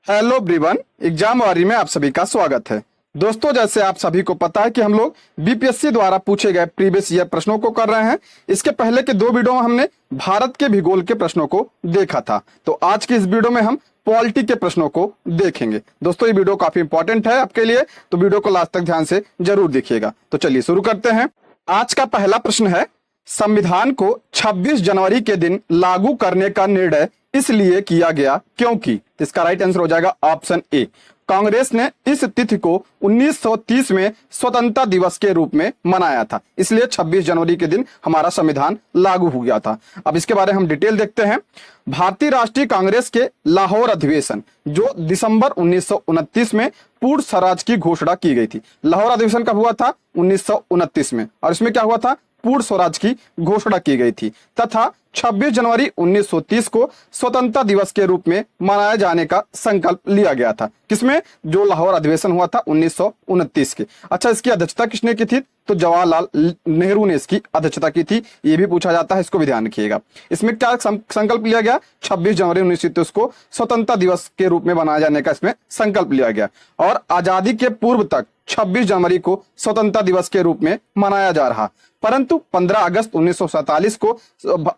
Hello everyone, exam वारी में आप सभी का स्वागत है। दोस्तों, जैसे आप सभी को पता है कि हम लोग बीपीएससी द्वारा पूछे गए प्रीवियस ईयर प्रश्नों को कर रहे हैं। इसके पहले के दो वीडियो में हमने भारत के भूगोल के प्रश्नों को देखा था, तो आज की इस वीडियो में हम पॉलिटी के प्रश्नों को देखेंगे। दोस्तों, ये वीडियो काफी इंपॉर्टेंट है आपके लिए, तो वीडियो को लास्ट तक ध्यान से जरूर देखिएगा। तो चलिए शुरू करते हैं। आज का पहला प्रश्न है, संविधान को 26 जनवरी के दिन लागू करने का निर्णय इसलिए किया गया क्योंकि। इसका राइट आंसर हो जाएगा ऑप्शन ए। कांग्रेस ने इस तिथि को 1930 में स्वतंत्रता दिवस के रूप में मनाया था, इसलिए 26 जनवरी के दिन हमारा संविधान लागू हो गया था। अब इसके बारे में हम डिटेल देखते हैं। भारतीय राष्ट्रीय कांग्रेस के लाहौर अधिवेशन, जो दिसंबर 1929 में पूर्ण स्वराज की घोषणा की गई थी। लाहौर अधिवेशन कब हुआ था? 1929 में, और इसमें क्या हुआ था? पूर्ण स्वराज की घोषणा की गई थी, तथा 26 जनवरी 1930 को स्वतंत्रता दिवस के रूप में मनाए जाने का संकल्प लिया गया था। किसमें? जो लाहौर अधिवेशन हुआ था 1929 के। अच्छा, इसकी अध्यक्षता किसने की थी? तो जवाहरलाल नेहरू ने इसकी अध्यक्षता की थी। ये भी पूछा जाता है, इसको भी ध्यान रखिएगा। इसमें क्या संकल्प लिया गया? 26 जनवरी 1930 को स्वतंत्रता दिवस के रूप में मनाए जाने का इसमें संकल्प लिया गया, और आजादी के पूर्व तक 26 जनवरी को स्वतंत्रता दिवस के रूप में मनाया जा रहा, परंतु 15 अगस्त 1947 को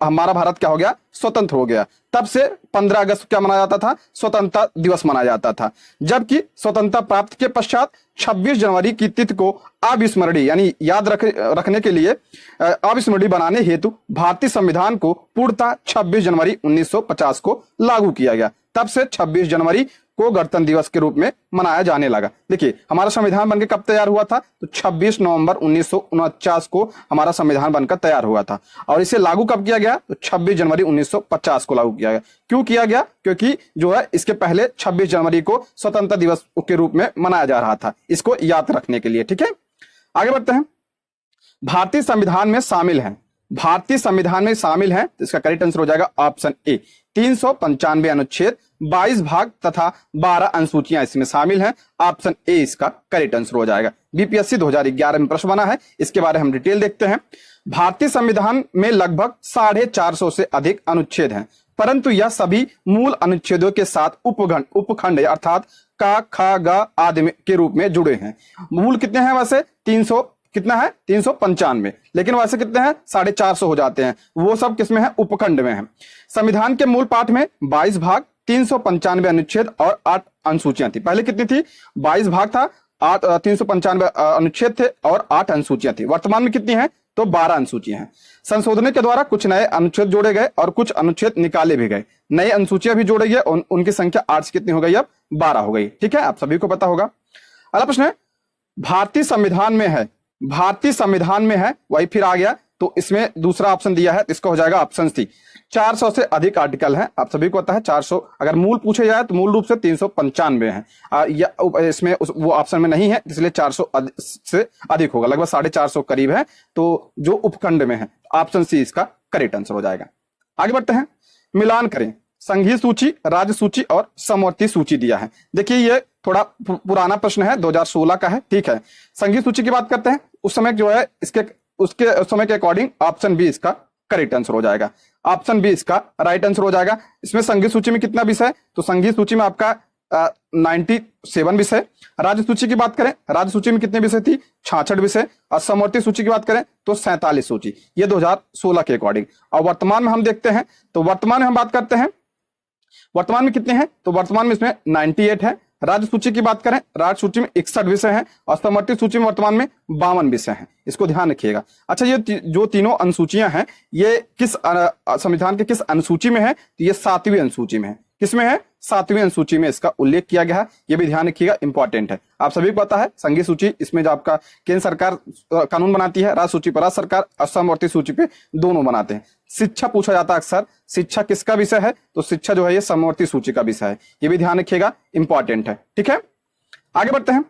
हमारा भारत क्या हो गया? स्वतंत्र हो गया। तब से 15 अगस्त क्या मनाया जाता था? स्वतंत्रता दिवस मनाया जाता था। जबकि स्वतंत्रता प्राप्ति के पश्चात 26 जनवरी की तिथि को अविस्मरणीय यानी याद रखने के लिए अविस्मरणीय बनाने हेतु भारतीय संविधान को पूर्णतः 26 जनवरी 1950 को लागू किया गया। तब से 26 जनवरी को गणतंत्र दिवस के रूप में मनाया जाने लगा। देखिए, हमारा संविधान बनकर कब तैयार हुआ था? तो 26 नवंबर 1949 को हमारा संविधान बनकर तैयार हुआ था, और इसे लागू कब किया गया? तो 26 जनवरी 1950 को लागू किया गया। क्यों किया गया? क्योंकि जो है इसके पहले 26 जनवरी को स्वतंत्रता दिवस के रूप में मनाया जा रहा था, इसको याद रखने के लिए। ठीक है, आगे बढ़ते हैं। भारतीय संविधान में शामिल है, भारतीय संविधान में शामिल है, तो इसका करेक्ट आंसर हो जाएगा ऑप्शन ए। 395 अनुच्छेद, 22 भाग तथा 12 अनुसूचियां इसमें शामिल हैं। ऑप्शन ए इसका करेक्ट आंसर हो जाएगा। बीपीएससी 2011 में प्रश्न बना है, इसके बारे में हम डिटेल देखते हैं। भारतीय संविधान में लगभग 450 से अधिक अनुच्छेद हैं, परंतु यह सभी मूल अनुच्छेदों के साथ उपखंड अर्थात का, ख, ग आदि के रूप में जुड़े हैं। मूल कितने हैं? वैसे 300 कितना है? 395, लेकिन वैसे कितने हैं? 450 हो जाते हैं। वो सब किसमें है? उपखंड में है। संविधान के मूल पाठ में 22 भाग, 395 अनुच्छेद और 8 अनुसूचियां थी। पहले कितनी थी? 22 भाग था, 395 अनुच्छेद थे और 8 अनुसूचियां थी। वर्तमान में कितनी है? तो 12 अनुसूचियां हैं। संशोधन के द्वारा कुछ नए अनुच्छेद जोड़े गए और कुछ अनुच्छेद निकाले भी गए। नई अनुसूचियां भी जोड़ी गई, उनकी संख्या 8 से कितनी हो गई? अब 12 हो गई। ठीक है, आप सभी को पता होगा। अगला प्रश्न है, भारतीय संविधान में है, भारतीय संविधान में है, वही फिर आ गया, तो इसमें दूसरा ऑप्शन दिया है, इसका हो जाएगा ऑप्शन सी। 400 से अधिक आर्टिकल हैं, आप सभी को पता है। 400 अगर मूल पूछे जाए तो मूल रूप से 395 है, इसमें वो ऑप्शन में नहीं है, इसलिए 400 से अधिक होगा, लगभग 450 करीब है, तो जो उपखंड में है। ऑप्शन सी इसका करेक्ट आंसर हो जाएगा। आगे बढ़ते हैं, मिलान करें। संघीय सूची, राज्य सूची और समवर्ती सूची दिया है। देखिए, ये थोड़ा पुराना प्रश्न है, 2016 का है। ठीक है, संघीय सूची की बात करते हैं। उस समय जो है उसके समय के अकॉर्डिंग ऑप्शन बी इसका करेक्ट आंसर हो जाएगा। ऑप्शन बी इसका राइट आंसर हो जाएगा। इसमें संघीय सूची में कितना विषय? तो संघीय सूची में आपका 97 विषय। राज्य सूची की बात करें, राज्य सूची में कितने विषय थी? 66 विषय। और समवर्ती सूची की बात करें तो 47 सूची। ये 2016 के अकॉर्डिंग। और वर्तमान में हम देखते हैं, तो वर्तमान में हम बात करते हैं, वर्तमान में कितने हैं? तो वर्तमान में इसमें 98 है। राज्य सूची की बात करें, राज्य सूची में 61 विषय हैं, और समवर्ती सूची में वर्तमान में 52 विषय हैं। इसको ध्यान रखिएगा। अच्छा, ये जो तीनों अनुसूचियां हैं, ये किस संविधान के किस अनुसूची में है? तो ये 7वीं अनुसूची में है। किसमें है? 7वीं अनुसूची में इसका उल्लेख किया गया है। ये भी ध्यान रखिएगा, इंपॉर्टेंट है। आप सभी को पता है, संघीय सूची इसमें जो आपका केंद्र सरकार कानून बनाती है, राज्य सूची पर राज्य सरकार, और समवर्ती सूची पे दोनों बनाते हैं। शिक्षा पूछा जाता है अक्सर, शिक्षा किसका विषय है? तो शिक्षा जो है ये समवर्ती सूची का विषय है। ये भी ध्यान रखिएगा, इंपॉर्टेंट है। ठीक है, आगे बढ़ते हैं।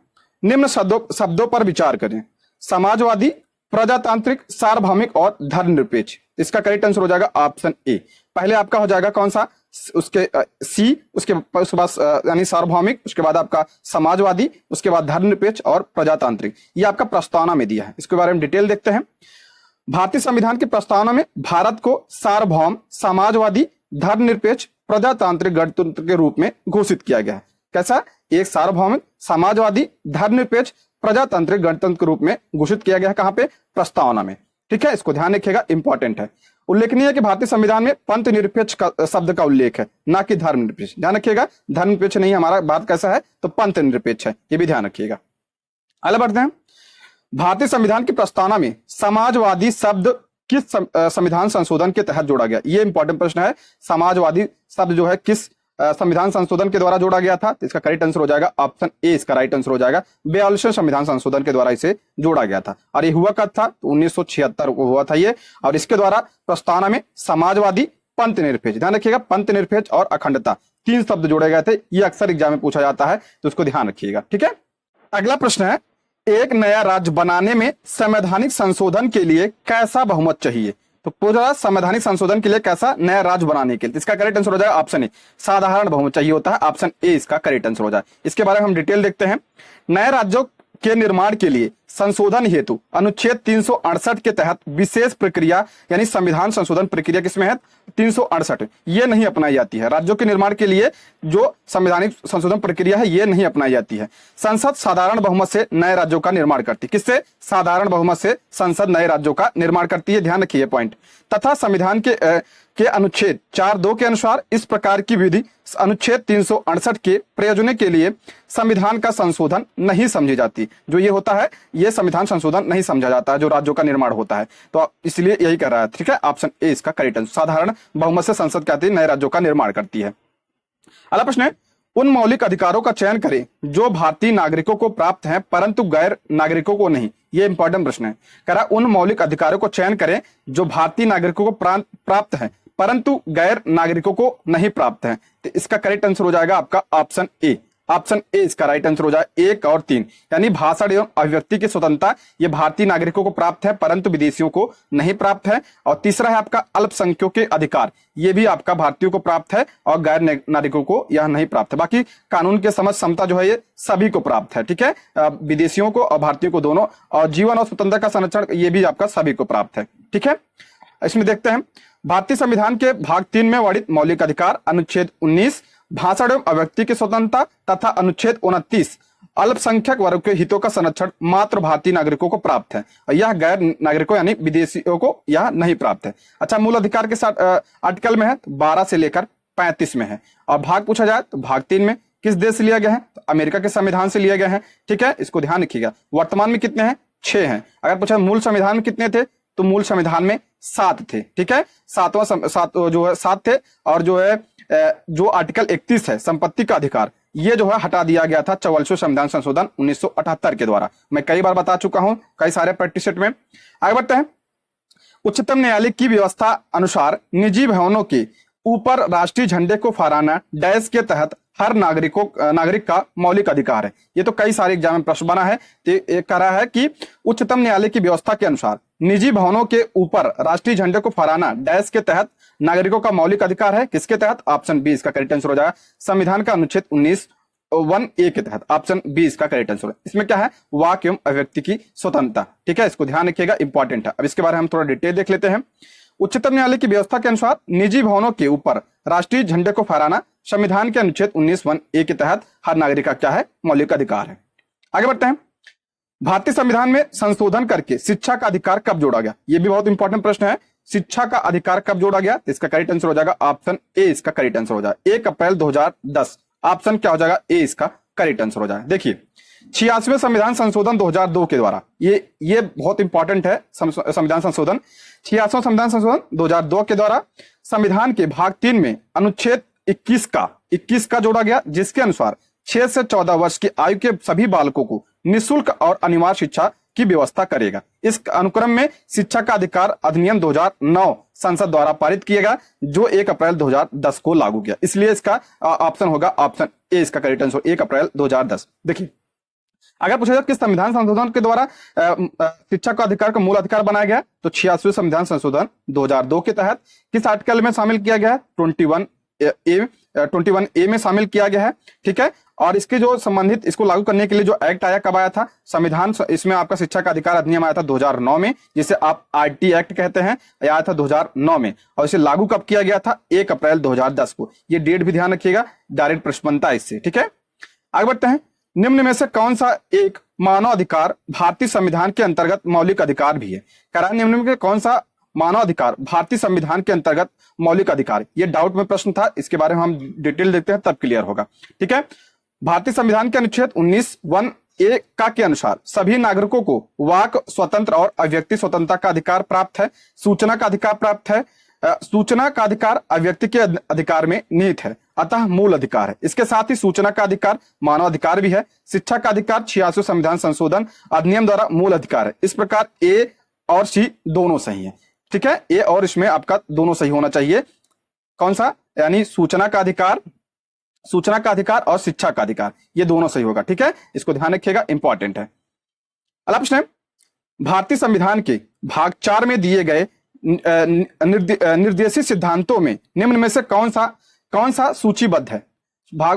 निम्न शब्दों पर विचार करें। समाजवादी, प्रजातांत्रिक, सार्वभौमिक और धर्मनिरपेक्ष। इसका करेक्ट आंसर हो जाएगा ऑप्शन ए। पहले आपका हो जाएगा कौन सा? उसके सी, उसके बाद यानी सार्वभौमिक, उसके बाद आपका समाजवादी, उसके बाद धर्मनिरपेक्ष और प्रजातांत्रिक। ये आपका प्रस्तावना में दिया है, इसके बारे में डिटेल देखते हैं। भारतीय संविधान की प्रस्तावना में भारत को सार्वभौम, समाजवादी, धर्मनिरपेक्ष, प्रजातांत्रिक गणतंत्र के रूप में घोषित किया गया है। कैसा? एक सार्वभौमिक, समाजवादी, धर्मनिरपेक्ष, प्रजातांत्रिक गणतंत्र के रूप में घोषित किया गया है। कहां पे? प्रस्तावना में। ठीक है, इसको ध्यान रखिएगा, इंपॉर्टेंट है। उल्लेखनीय है कि भारतीय संविधान में पंथ निरपेक्ष शब्द का उल्लेख है, ना कि धर्मनिरपेक्ष। ध्यान रखिएगा, धर्मनिरपेक्ष नहीं, हमारा बात कैसा है तो पंथ निरपेक्ष है, ये भी ध्यान रखिएगा। आगे बढ़ते हैं। भारतीय संविधान की प्रस्तावना में समाजवादी शब्द किस संविधान संशोधन के तहत जोड़ा गया? ये इंपॉर्टेंट प्रश्न है। समाजवादी शब्द जो है किस संविधान संशोधन के द्वारा जोड़ा गया था? तो इसका करेक्ट आंसर हो जाएगा ऑप्शन ए, इसका राइट आंसर हो जाएगा। 42वें संविधान संशोधन के द्वारा इसे जोड़ा गया था। और ये हुआ कब था? तो 1976 को हुआ था ये। और इसके द्वारा प्रस्तावना में समाजवादी, पंथ निरपेक्ष, ध्यान रखिएगा, पंथ निरपेक्ष और अखंडता, 3 शब्द जोड़े गए थे। ये अक्सर एग्जाम में पूछा जाता है, तो उसको ध्यान रखिएगा। ठीक है, अगला प्रश्न है, एक नया राज्य बनाने में संवैधानिक संशोधन के लिए कैसा बहुमत चाहिए? तो पूछा संवैधानिक संशोधन के लिए कैसा नया राज्य बनाने के लिए, इसका करेक्ट आंसर हो जाएगा ऑप्शन ए, साधारण बहुमत चाहिए होता है। ऑप्शन ए इसका करेक्ट आंसर हो जाए। इसके बारे में हम डिटेल देखते हैं। नए राज्यों के निर्माण के लिए संशोधन हेतु अनुच्छेद 368 के तहत विशेष प्रक्रिया यानी संविधान संशोधन प्रक्रिया किसमें है? 368 ये नहीं अपनाई जाती है। राज्यों के निर्माण के लिए जो संवैधानिक संशोधन प्रक्रिया है ये नहीं अपनाई जाती है। संसद साधारण बहुमत से नए राज्यों का निर्माण करती है। किससे? साधारण बहुमत से संसद नए राज्यों का निर्माण करती है, ध्यान रखिए पॉइंट। तथा संविधान के अनुच्छेद 4(2) के अनुसार इस प्रकार की विधि अनुच्छेद 368 के प्रयोजन के लिए संविधान का संशोधन नहीं समझी जाती। जो ये होता है ये संविधान संशोधन नहीं समझा जाता है जो राज्यों का निर्माण होता है, तो इसलिए यही कर रहा है। ठीक है, ऑप्शन ए इसका करेक्ट आंसर, साधारण बहुमत से संसद क्या होती है? नए राज्यों का निर्माण करती है। अगला प्रश्न है, उन मौलिक अधिकारों का चयन करें जो भारतीय नागरिकों को प्राप्त हैं परंतु गैर नागरिकों को नहीं। ये इंपॉर्टेंट प्रश्न है। कह रहा उन मौलिक अधिकारों को चयन करें जो भारतीय नागरिकों को प्राप्त हैं परंतु गैर नागरिकों को नहीं प्राप्त है। तो इसका करेक्ट आंसर हो जाएगा आपका ऑप्शन ए। ऑप्शन ए इसका राइट आंसर हो जाए। 1 और 3 यानी भाषण एवं अभिव्यक्ति की स्वतंत्रता ये भारतीय नागरिकों को प्राप्त है परंतु विदेशियों को नहीं प्राप्त है। और तीसरा है आपका अल्पसंख्यकों के अधिकार, ये भी आपका भारतीयों को प्राप्त है और गैर नागरिकों को यह नहीं प्राप्त है। बाकी कानून के समझ समता जो है ये सभी को प्राप्त है। ठीक है, विदेशियों को और भारतीयों को दोनों। और जीवन और स्वतंत्रता का संरक्षण ये भी आपका सभी को प्राप्त है। ठीक है, इसमें देखते हैं भारतीय संविधान के भाग 3 में वर्णित मौलिक अधिकार अनुच्छेद 19 भाषण एवं अभिव्यक्ति की स्वतंत्रता तथा अनुच्छेद 29 अल्पसंख्यक वर्ग के हितों का संरक्षण मात्र भारतीय नागरिकों को प्राप्त है और यह गैर नागरिकों यानी विदेशियों को यह नहीं प्राप्त है। अच्छा, मूल अधिकार के साथ आर्टिकल में है तो 12 से लेकर 35 में है। और भाग पूछा जाए तो भाग 3 में किस देश से लिया गया है? तो अमेरिका के संविधान से लिया गया है। ठीक है, इसको ध्यान रखिएगा। वर्तमान में कितने हैं? 6 हैं। अगर पूछा मूल संविधान में कितने थे तो मूल संविधान में 7 थे। ठीक है, 7 थे। और जो आर्टिकल 31 है संपत्ति का अधिकार ये जो है हटा दिया गया था 44वें संविधान संशोधन 1978 के द्वारा। मैं कई बार बता चुका हूं कई सारे प्रैक्टिस सेट में। आगे बढ़ते हैं। उच्चतम न्यायालय की व्यवस्था अनुसार निजी भवनों के ऊपर राष्ट्रीय झंडे को फहराना डैश के तहत हर नागरिक का मौलिक अधिकार है। ये तो कई सारे एग्जाम में प्रश्न बना है। तो ये कह रहा है कि उच्चतम न्यायालय की व्यवस्था के अनुसार निजी भवनों के ऊपर राष्ट्रीय झंडे को फहराना डैश के तहत नागरिकों का मौलिक अधिकार है। किसके तहत? ऑप्शन बी इसका करेक्ट आंसर हो जाएगा। संविधान का अनुच्छेद 19(1)(a) के तहत। ऑप्शन बी इसका करेक्ट आंसर है। इसमें क्या है? वाक एवं अभिव्यक्ति की स्वतंत्रता। ठीक है, इसको ध्यान रखिएगा, इंपॉर्टेंट है। अब इसके बारे में हम थोड़ा डिटेल देख लेते हैं। उच्चतम न्यायालय की व्यवस्था के अनुसार निजी भवनों के ऊपर राष्ट्रीय झंडे को फहराना संविधान के अनुच्छेद 19(1)(a) के तहत हर नागरिक का क्या है? मौलिक अधिकार है। आगे बढ़ते हैं। भारतीय संविधान में संशोधन करके शिक्षा का अधिकार कब जोड़ा गया? ये भी बहुत इंपॉर्टेंट प्रश्न है। शिक्षा का अधिकार कब जोड़ा गया? तो इसका करेक्ट आंसर हो जाएगा ऑप्शन ए इसका करेक्ट आंसर हो जाएगा 1 अप्रैल 2010। ऑप्शन क्या हो जाएगा? ए इसका करेक्ट आंसर हो जाएगा। देखिए 86वें संविधान संशोधन 2002 के द्वारा ये बहुत इंपॉर्टेंट है। संविधान संशोधन 86वां संविधान संशोधन 2002 के द्वारा संविधान के भाग 3 में अनुच्छेद 21 का जोड़ा गया, जिसके अनुसार 6 से 14 वर्ष की आयु के सभी बालकों को निःशुल्क और अनिवार्य शिक्षा की व्यवस्था करेगा। इस अनुक्रम में शिक्षा का अधिकार अधिनियम 2009 संसद द्वारा पारित किया गया, जो 1 अप्रैल 2010 को लागू किया। इसलिए इसका ऑप्शन होगा ऑप्शन ए इसका करेक्ट आंसर 1 अप्रैल 2010। देखिए अगर पूछा जाए किस संविधान संशोधन के द्वारा शिक्षा का अधिकार का मूल अधिकार बनाया गया, तो 86वें संविधान संशोधन 2002 के तहत किस आर्टिकल में शामिल किया गया है? 21A में शामिल किया गया है। ठीक है, और इसके जो संबंधित इसको लागू करने के लिए जो एक्ट आया कब आया था? संविधान इसमें आपका शिक्षा का अधिकार अधिनियम आया था 2009 में, जिसे आप आरटी एक्ट कहते हैं, आया था 2009 में। और इसे लागू कब किया गया था? 1 अप्रैल 2010 को। ये डेट भी ध्यान रखिएगा, डायरेक्ट प्रश्न बनता है इससे। ठीक है, आगे बढ़ते हैं। निम्न में से कौन सा एक मानव अधिकार भारतीय संविधान के अंतर्गत मौलिक अधिकार भी है? कह रहा है निम्न में कौन सा मानव अधिकार भारतीय संविधान के अंतर्गत मौलिक अधिकार। ये डाउट में प्रश्न था, इसके बारे में हम डिटेल देखते हैं तब क्लियर होगा। ठीक है, भारतीय संविधान के अनुच्छेद 19(1)(a) का के अनुसार सभी नागरिकों को वाक स्वतंत्र और अभिव्यक्ति स्वतंत्रता का अधिकार प्राप्त है, सूचना का अधिकार प्राप्त है। सूचना का अधिकार अभिव्यक्ति के अधिकार में निहित है, अतः मूल अधिकार है। इसके साथ ही सूचना का अधिकार मानव अधिकार भी है। शिक्षा का अधिकार 86वें संविधान संशोधन अधिनियम द्वारा मूल अधिकार है। इस प्रकार ए और सी दोनों सही है। ठीक है, ए और इसमें आपका दोनों सही होना चाहिए। कौन सा? यानी सूचना का अधिकार और शिक्षा का अधिकार, ये दोनों सही होगा। ठीक है, इसको ध्यान रखिएगा, इंपॉर्टेंट है। अगला प्रश्न है, भारतीय संविधान के भाग 4 में दिए गए निर्देशित सिद्धांतों में निम्न में से कौन सा सूचीबद्ध है?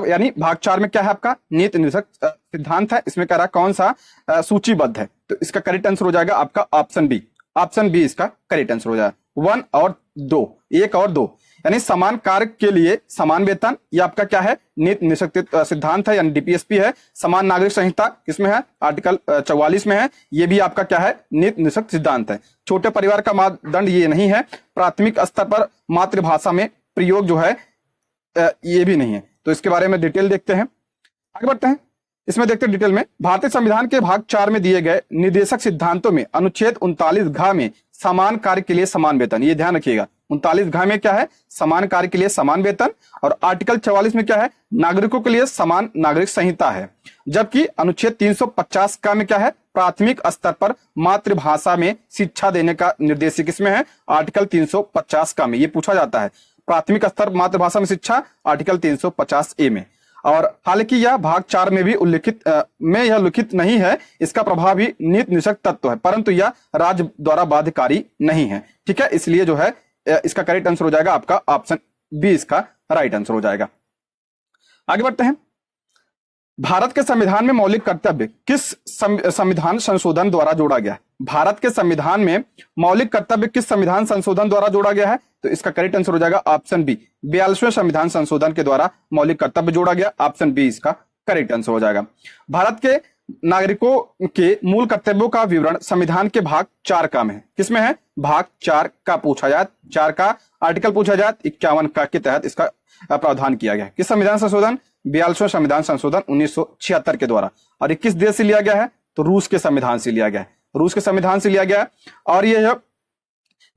यानी भाग 4 में क्या है आपका? नीति निर्देशक सिद्धांत है, इसमें कह रहा कौन सा सूचीबद्ध है? तो इसका करेक्ट आंसर हो जाएगा आपका ऑप्शन बी। ऑप्शन बी इसका करेक्ट आंसर हो जाएगा। 1 और 2, 1 और 2, यानी समान कार्य के लिए समान वेतन, ये आपका क्या है? नीति निर्देशक सिद्धांत है, यानी डीपीएसपी है। समान नागरिक संहिता किसमें है? आर्टिकल 44 में है, ये भी आपका क्या है? नीति निर्देशक सिद्धांत है। छोटे परिवार का मानदंड ये नहीं है। प्राथमिक स्तर पर मातृभाषा में प्रयोग जो है ये भी नहीं है। तो इसके बारे में डिटेल देखते हैं, आगे बढ़ते हैं। इसमें देखते हैं डिटेल में। भारतीय संविधान के भाग 4 में दिए गए निर्देशक सिद्धांतों में अनुच्छेद 39(घ) में समान कार्य के लिए समान वेतन, ये ध्यान रखिएगा। 39(घ) में क्या है? समान कार्य के लिए समान वेतन। और आर्टिकल 44 में क्या है? नागरिकों के लिए समान नागरिक संहिता है। जबकि अनुच्छेद 350(क) में क्या है? प्राथमिक स्तर पर मातृभाषा में शिक्षा देने का निर्देश किसमें है? आर्टिकल 350(क) में। ये पूछा जाता है, प्राथमिक स्तर मातृभाषा में शिक्षा, आर्टिकल 350(a) में। और हालांकि यह भाग 4 में भी यह लिखित नहीं है, इसका प्रभाव भी नीति निर्देशक तत्व है, परंतु यह राज्य द्वारा बाध्यकारी नहीं है। ठीक है, इसलिए जो है इसका करेक्ट आंसर हो जाएगा आपका ऑप्शन बी, इसका राइट आंसर हो जाएगा। आगे बढ़ते हैं। भारत के संविधान में मौलिक कर्तव्य किस संविधान संशोधन द्वारा जोड़ा गया है? भारत के संविधान में मौलिक कर्तव्य किस संविधान संशोधन द्वारा जोड़ा गया है? तो इसका करेक्ट आंसर हो जाएगा ऑप्शन बी, 42वें संविधान संशोधन के द्वारा मौलिक कर्तव्य जोड़ा गया। ऑप्शन बी इसका करेक्ट आंसर हो जाएगा। भारत के नागरिकों के मूल कर्तव्यों का विवरण संविधान के भाग 4 का में है। किसमें है? भाग 4 का पूछा जाए, 4 का आर्टिकल पूछा जाए 51 का के तहत इसका प्रावधान किया गया है। किस संविधान संशोधन? 42वें संविधान संशोधन 1976 के द्वारा। और 21 देश से लिया गया है? तो रूस के संविधान से लिया गया है, रूस के संविधान से लिया गया है। और ये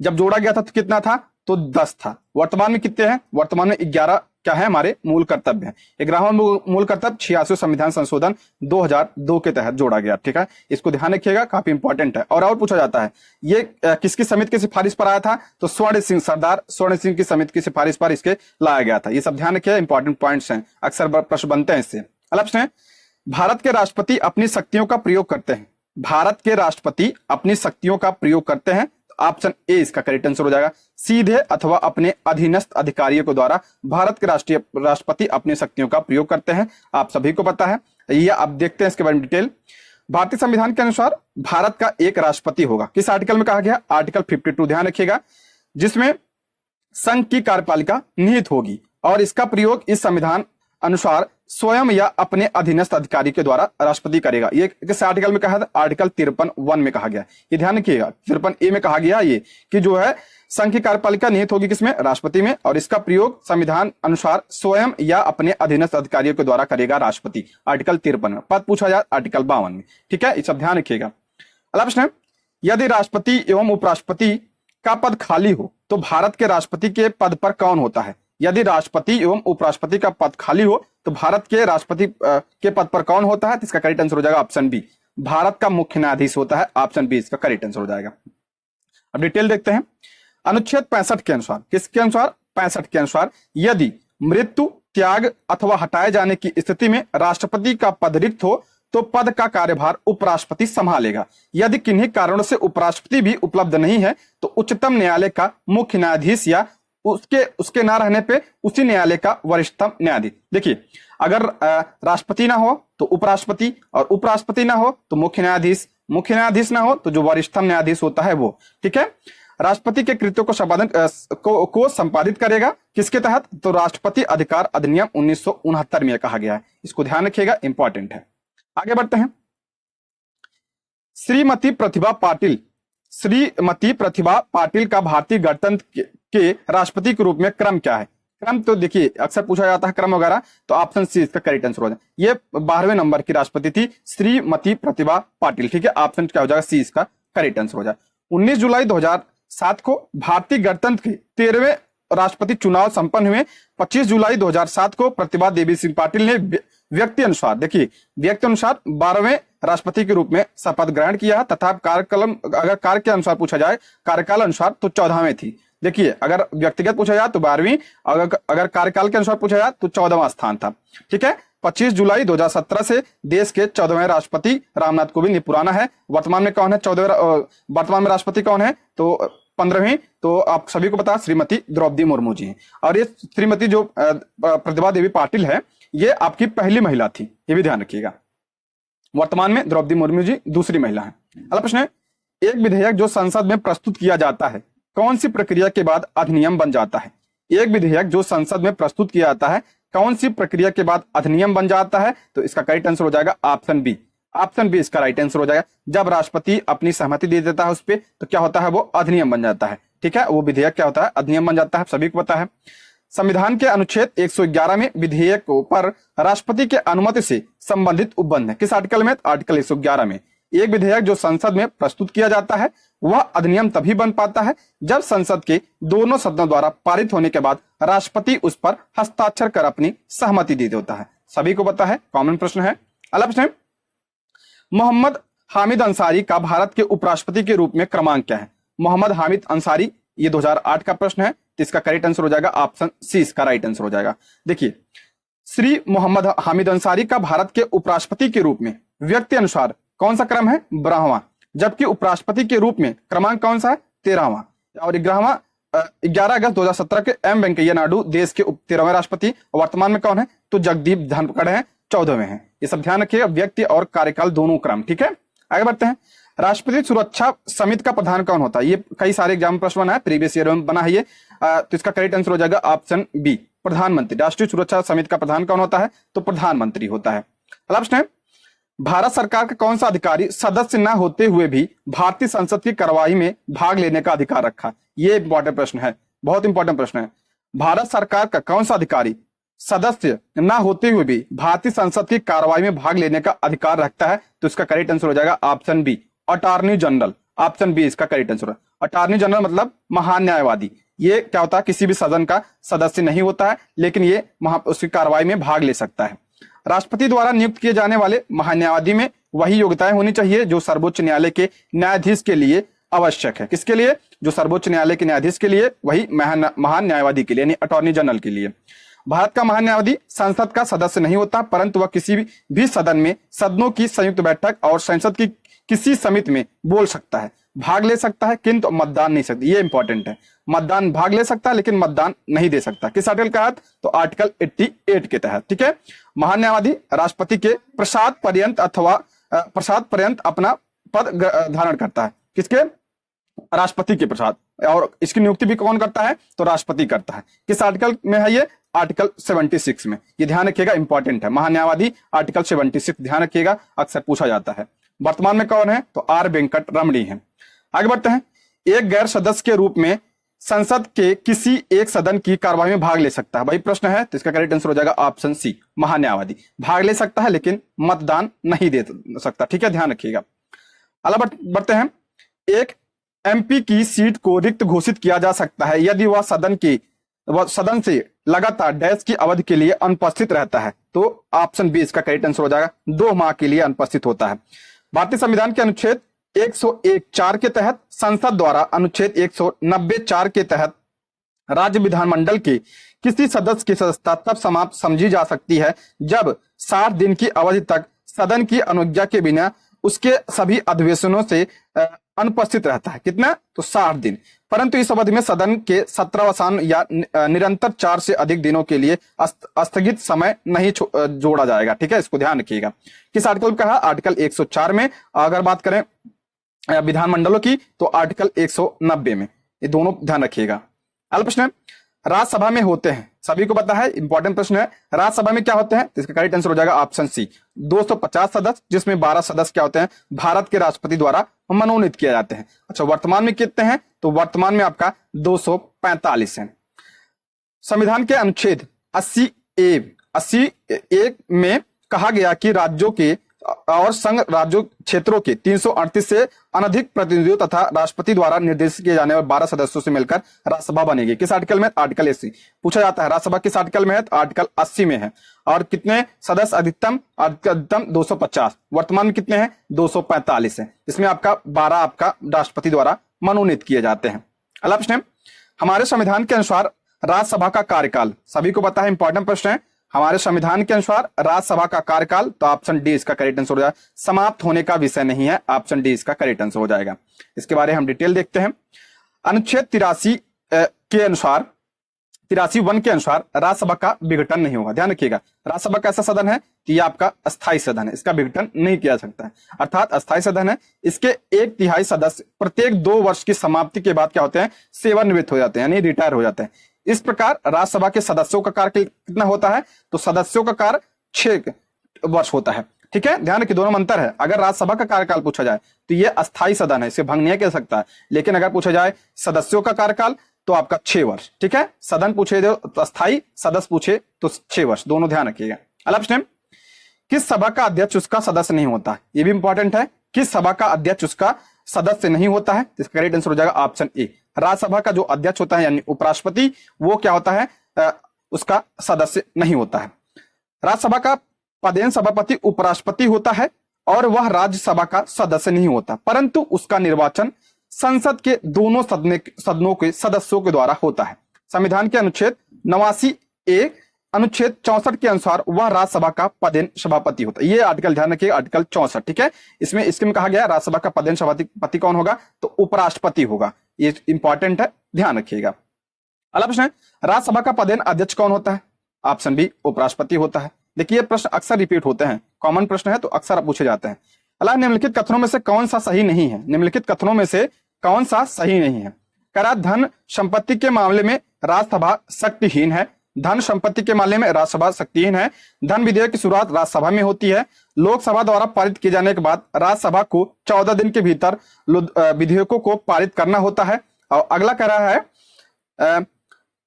जब जोड़ा गया था तो कितना था? तो 10 था। वर्तमान में कितने हैं? वर्तमान में 11 क्या है हमारे मूल कर्तव्य हैं। 11वां मूल कर्तव्य 86वें संविधान संशोधन 2002 के तहत जोड़ा गया। ठीक है, इसको ध्यान रखिएगा, काफी इंपॉर्टेंट है। और पूछा जाता है ये किसकी समिति की सिफारिश पर आया था? तो स्वर्ण सिंह, सरदार स्वर्ण सिंह की समिति की सिफारिश पर इसके लाया गया था। ये सब ध्यान रखिएगा, इंपॉर्टेंट पॉइंट्स हैं, अक्सर प्रश्न बनते हैं इससे। अगला प्रश्न है, भारत के राष्ट्रपति अपनी शक्तियों का प्रयोग करते हैं। भारत के राष्ट्रपति अपनी शक्तियों का प्रयोग करते हैं। ऑप्शन ए इसका करेक्ट आंसर हो जाएगा। सीधे अथवा अपने अधीनस्थ अधिकारियों के द्वारा भारत के राष्ट्रपति अपनी शक्तियों का प्रयोग करते हैं, आप सभी को पता है। ये आप देखते हैं इसके बारे में डिटेल। भारतीय संविधान के अनुसार भारत का एक राष्ट्रपति होगा। किस आर्टिकल में कहा गया? आर्टिकल 52, ध्यान रखिएगा, जिसमें संघ की कार्यपालिका निहित होगी और इसका प्रयोग इस संविधान अनुसार स्वयं या अपने अधीनस्थ अधिकारी के द्वारा राष्ट्रपति करेगा। ये किस आर्टिकल में कहा था? आर्टिकल 53(1) में कहा गया। ये ध्यान रखिएगा, 53(a) में कहा गया ये कि जो है संघ की कार्यपालिका निहित होगी किसमें? राष्ट्रपति में, और इसका प्रयोग संविधान अनुसार स्वयं या अपने अधीनस्थ अधिकारियों के द्वारा करेगा राष्ट्रपति। आर्टिकल 53 में। पद पूछा जाए आर्टिकल 52 में। ठीक है, ये सब ध्यान रखिएगा। अगला प्रश्न है, यदि राष्ट्रपति एवं उपराष्ट्रपति का पद खाली हो तो भारत के राष्ट्रपति के पद पर कौन होता है? यदि राष्ट्रपति एवं उपराष्ट्रपति का पद खाली हो तो भारत के राष्ट्रपति के पद पर कौन होता है? तो इसका करेक्ट आंसर हो जाएगा ऑप्शन बी, भारत का मुख्य न्यायाधीश होता है। ऑप्शन बी इसका करेक्ट आंसर हो जाएगा। अब डिटेल देखते हैं। अनुच्छेद 65 के अनुसार, किसके अनुसार? 65 के अनुसार, यदि मृत्यु, त्याग अथवा हटाए जाने की स्थिति में राष्ट्रपति का पद रिक्त हो तो पद का कार्यभार उपराष्ट्रपति संभालेगा। यदि किन्हीं कारणों से उपराष्ट्रपति भी उपलब्ध नहीं है तो उच्चतम न्यायालय का मुख्य न्यायाधीश या उसके ना रहने पे उसी न्यायालय का वरिष्ठतम न्यायाधीश। देखिए, अगर राष्ट्रपति ना हो तो उपराष्ट्रपति, और उपराष्ट्रपति ना हो तो मुख्य न्यायाधीश, मुख्य न्यायाधीश ना हो तो जो वरिष्ठतम न्यायाधीश होता है वो। ठीक है, राष्ट्रपति के कृत्यों को को संपादित करेगा किसके तहत? तो राष्ट्रपति अधिकार अधिनियम 1969 में कहा गया है। इसको ध्यान रखिएगा, इंपॉर्टेंट है। आगे बढ़ते हैं। श्रीमती प्रतिभा पाटिल का भारतीय गणतंत्र के राष्ट्रपति के रूप में क्रम क्या है? क्रम तो देखिए अक्सर पूछा जाता है क्रम वगैरह, तो ऑप्शन सी इसका करेक्ट आंसर हो जाए। ये 12वें नंबर की राष्ट्रपति थी श्रीमती प्रतिभा पाटिल। ठीक है, ऑप्शन क्या हो जाएगा? सी इसका करेक्ट आंसर हो जाए। 19 जुलाई 2007 को भारतीय गणतंत्र के 13वें राष्ट्रपति चुनाव संपन्न हुए। 25 जुलाई 2007 को प्रतिभा देवी सिंह पाटिल ने व्यक्ति अनुसार 12वें राष्ट्रपति के रूप में शपथ ग्रहण किया तथा अगर कार्य के अनुसार पूछा जाए, कार्यकाल अनुसार तो 14वें थी। देखिए अगर व्यक्तिगत पूछा जाए तो 12वीं, अगर कार्यकाल के अनुसार पूछा जाए तो 14वां स्थान था। ठीक है, 25 जुलाई 2017 से देश के 14वें राष्ट्रपति रामनाथ कोविंद, ये पुराना है। वर्तमान में कौन है? वर्तमान में राष्ट्रपति कौन है? तो 15वीं, तो आप सभी को पता श्रीमती द्रौपदी मुर्मू जी हैं। और ये श्रीमती जो प्रतिभा देवी पाटिल है, ये आपकी पहली महिला थी, ये भी ध्यान रखिएगा। वर्तमान में द्रौपदी मुर्मू जी दूसरी महिला है। अगला प्रश्न है, एक विधेयक जो संसद में प्रस्तुत किया जाता है कौन सी प्रक्रिया के बाद अधिनियम बन जाता है? एक विधेयक जो संसद में प्रस्तुत किया जाता है कौन सी प्रक्रिया के बाद अधिनियम बन जाता है? तो इसका करेक्ट आंसर हो जाएगा ऑप्शन बी। ऑप्शन बी इसका राइट आंसर हो जाएगा। जब राष्ट्रपति अपनी सहमति दे देता है उस पर, तो क्या होता है? वो अधिनियम बन जाता है। ठीक है, वो विधेयक क्या होता है? अधिनियम बन जाता है, सभी को पता है। संविधान के अनुच्छेद 111 में विधेयकों पर राष्ट्रपति के अनुमति से संबंधित उपबंध है। किस आर्टिकल में? आर्टिकल 111 में। एक विधेयक जो संसद में प्रस्तुत किया जाता है वह अधिनियम तभी बन पाता है जब संसद के दोनों सदनों द्वारा पारित होने के बाद राष्ट्रपति उस पर हस्ताक्षर कर अपनी सहमति दे देता है। सभी को पता है, कॉमन प्रश्न है। अगला प्रश्न है, मोहम्मद हामिद अंसारी का भारत के उपराष्ट्रपति के रूप में क्रमांक क्या है? मोहम्मद हामिद अंसारी, ये 2008 का प्रश्न है, तो इसका करेक्ट आंसर हो जाएगा ऑप्शन सी, इसका राइट आंसर हो जाएगा। देखिए, श्री मोहम्मद हामिद अंसारी का भारत के उपराष्ट्रपति के रूप में व्यक्ति अनुसार कौन सा क्रम है? 12वां। जबकि उपराष्ट्रपति के रूप में क्रमांक कौन सा है? 13वां। और 11 अगस्त 2017 के एम वेंकैया नायडू देश के 13वें राष्ट्रपति। वर्तमान में कौन है? तो जगदीप धनखड़ हैं, 14वें हैं। ये सब ध्यान रखिएगा, व्यक्ति और कार्यकाल दोनों क्रम। ठीक है, आगे बढ़ते हैं। राष्ट्रपति सुरक्षा समिति का प्रधान कौन होता है? ये कई सारे एग्जाम प्रश्न बना है, प्रीवियस ईयर में बना है ये। तो इसका करेक्ट आंसर हो जाएगा ऑप्शन बी, प्रधानमंत्री। राष्ट्रीय सुरक्षा समिति का प्रधान कौन होता है? तो प्रधानमंत्री होता है। अगला प्रश्न है, भारत सरकार का कौन सा अधिकारी सदस्य न होते हुए भी भारतीय संसद की कार्यवाही में भाग लेने का अधिकार रखा? ये इंपॉर्टेंट प्रश्न है, बहुत इंपॉर्टेंट प्रश्न है। भारत सरकार का कौन सा अधिकारी सदस्य न होते हुए भी भारतीय संसद की कार्यवाही में भाग लेने का अधिकार रखता है? तो इसका करेक्ट आंसर हो जाएगा option B, attorney general. Option B इसका करेक्ट आंसर है। अटॉर्नी जनरल मतलब महान न्यायवादी। ये क्या होता है? किसी भी सदन का सदस्य नहीं होता है, लेकिन ये उसकी कार्रवाई में भाग ले सकता है। राष्ट्रपति द्वारा नियुक्त किए जाने वाले महान्यायवादी में वही योग्यताएं होनी चाहिए जो सर्वोच्च न्यायालय के न्यायाधीश के लिए आवश्यक है। किसके लिए? जो सर्वोच्च न्यायालय के न्यायाधीश के लिए, वही महान न्यायवादी के लिए, यानी अटॉर्नी जनरल के लिए। भारत का महान न्यायवादी संसद का सदस्य नहीं होता, परंतु वह किसी भी सदन में सदनों की संयुक्त बैठक और संसद की किसी समिति में बोल सकता है, भाग ले सकता है, किंतु मतदान नहीं सकता। ये इंपॉर्टेंट है, मतदान भाग ले सकता है लेकिन मतदान नहीं दे सकता। किस आर्टिकल के तहत? तो आर्टिकल 88 के तहत। ठीक है, महान न्यायवादी राष्ट्रपति के प्रसाद पर्यंत अपना पद धारण करता है। किसके? राष्ट्रपति के प्रसाद। और इसकी नियुक्ति भी कौन करता है? तो राष्ट्रपति करता है। किस आर्टिकल में है ये? आर्टिकल 76 में। ये ध्यान रखिएगा, इंपॉर्टेंट है। महान न्यायवादी आर्टिकल 76 ध्यान रखिएगा, अक्सर पूछा जाता है। वर्तमान में कौन है? तो आर वेंकट रमणी है। आगे बढ़ते हैं। एक गैर सदस्य के रूप में संसद के किसी एक सदन की कार्यवाही में भाग ले सकता है, वही प्रश्न है, तो इसका करेक्ट आंसर हो जाएगा ऑप्शन सी, महान्यायवादी। भाग ले सकता है लेकिन मतदान नहीं दे सकता। ठीक है, ध्यान रखिएगा। अगला बढ़ते हैं। एक एमपी की सीट को रिक्त घोषित किया जा सकता है यदि वह सदन से लगातार डैश की अवधि के लिए अनुपस्थित रहता है, तो ऑप्शन बी इसका करेक्ट आंसर हो जाएगा, 2 माह के लिए अनुपस्थित होता है। भारतीय संविधान के अनुच्छेद 101(4) के तहत संसद द्वारा अनुच्छेद 190(4) के तहत राज्य विधानमंडल के किसी सदस्य की सदस्यता तब समाप्त समझी जा सकती है जब 60 दिन की अवधि तक सदन की अनुज्ञा के बिना उसके सभी अधिवेशनों से अनुपस्थित रहता है। कितना? तो 60 दिन। परंतु इस अवधि में सदन के सत्रावसान या निरंतर 4 से अधिक दिनों के लिए स्थगित समय नहीं जोड़ा जाएगा। ठीक है, इसको ध्यान रखिएगा। किस आर्टिकल का है? आर्टिकल 104 में। अगर बात करें विधानमंडलों की तो आर्टिकल 190 में। ये दोनों ध्यान रखिएगा। अगला प्रश्न है, राज्यसभा में होते हैं, सभी को पता है, इंपॉर्टेंट प्रश्न है, राज्यसभा में क्या होते हैं? तो इसका करेक्ट आंसर हो जाएगा ऑप्शन सी, 250 सदस्य, जिसमें 12 सदस्य क्या होते हैं? भारत के राष्ट्रपति द्वारा मनोनीत किए जाते हैं। अच्छा, वर्तमान में कितने हैं? तो वर्तमान में आपका 245 है। संविधान के अनुच्छेद 80 में कहा गया कि राज्यों के और संघ राज्यों क्षेत्रों के 338 से अनधिक प्रतिनिधियों तथा राष्ट्रपति द्वारा निर्देशित किए जाने वाले 12 सदस्यों से मिलकर राज्यसभा बनेगी। किस आर्टिकल में? आर्टिकल 80। पूछा जाता है राज्यसभा किस आर्टिकल में है? तो आर्टिकल 80 में है। और कितने सदस्य अधिकतम? अधिकतम 250। वर्तमान में कितने हैं? 245 है। इसमें आपका 12 आपका राष्ट्रपति द्वारा मनोनीत किए जाते हैं। अगला प्रश्न है, हमारे संविधान के अनुसार राज्यसभा का कार्यकाल, सभी को पता है, इंपॉर्टेंट प्रश्न है, हमारे संविधान के अनुसार राज्यसभा का कार्यकाल, तो ऑप्शन डी इसका करेक्ट आंसर हो जाएगा। समाप्त होने का विषय नहीं है, ऑप्शन डी इसका करेक्ट आंसर हो जाएगा। इसके बारे में हम डिटेल देखते हैं। अनुच्छेद 83 के अनुसार, 83(1) के अनुसार राज्यसभा का विघटन नहीं होगा। ध्यान रखिएगा, राज्यसभा कैसा सदन है? तो ये आपका अस्थायी सदन है, इसका विघटन नहीं किया सकता है, अर्थात अस्थायी सदन है। इसके 1/3 सदस्य प्रत्येक 2 वर्ष की समाप्ति के बाद क्या होते हैं? सेवानिवृत्त हो जाते हैं, यानी रिटायर हो जाते हैं। इस प्रकार राज्यसभा के सदस्यों का कार्यकाल कितना होता है? तो सदस्यों का कार्य 6 वर्ष होता है। ठीक है, ध्यान रखिए, दोनों में अंतर है। अगर राज्यसभा का कार्यकाल पूछा जाए तो यह अस्थायी सदन है, इसे भंग नहीं किया सकता है, लेकिन अगर पूछा जाए सदस्यों का कार्यकाल तो आपका 6 वर्ष। ठीक है, सदन पूछे तो अस्थायी, सदस्य पूछे तो 6 वर्ष, दोनों ध्यान रखिएगा। अगला प्रश्न, किस सभा का अध्यक्ष उसका सदस्य नहीं होता? ये भी इंपॉर्टेंट है, किस सभा का अध्यक्ष उसका सदस्य नहीं होता है? इसका करेक्ट आंसर हो जाएगा ऑप्शन ए, राज्यसभा का जो अध्यक्ष होता है यानी उपराष्ट्रपति, वो क्या होता है? उसका सदस्य नहीं होता है। राज्यसभा का पदेन सभापति उपराष्ट्रपति होता है और वह राज्यसभा का सदस्य नहीं होता, परंतु उसका निर्वाचन संसद के दोनों सदनों के सदस्यों के द्वारा होता है। संविधान के अनुच्छेद 89(a), अनुच्छेद 64 के अनुसार वह राज्यसभा का पदेन सभापति होता है। ये आर्टिकल ध्यान रखिए, आर्टिकल 64। ठीक है, इसमें कहा गया राज्यसभा का पदेन सभापति कौन होगा? तो उपराष्ट्रपति होगा। ये इंपॉर्टेंट है, ध्यान रखिएगा। अगला प्रश्न है, राज्यसभा का पदेन अध्यक्ष कौन होता है? ऑप्शन बी, उपराष्ट्रपति होता है। देखिए, ये प्रश्न अक्सर रिपीट होते हैं, कॉमन प्रश्न है तो अक्सर पूछे जाते हैं। अगला, निम्नलिखित कथनों में से कौन सा सही नहीं है? निम्नलिखित कथनों में से कौन सा सही नहीं है? करा धन संपत्ति के मामले में राज्यसभा शक्तिहीन है, धन संपत्ति के मामले में राज्यसभा शक्तिहीन है, धन विधेयक की शुरुआत राज्यसभा में होती है, लोकसभा द्वारा पारित किए जाने के बाद राज्यसभा को 14 दिन के भीतर विधेयकों को पारित करना होता है। और अगला कह रहा है,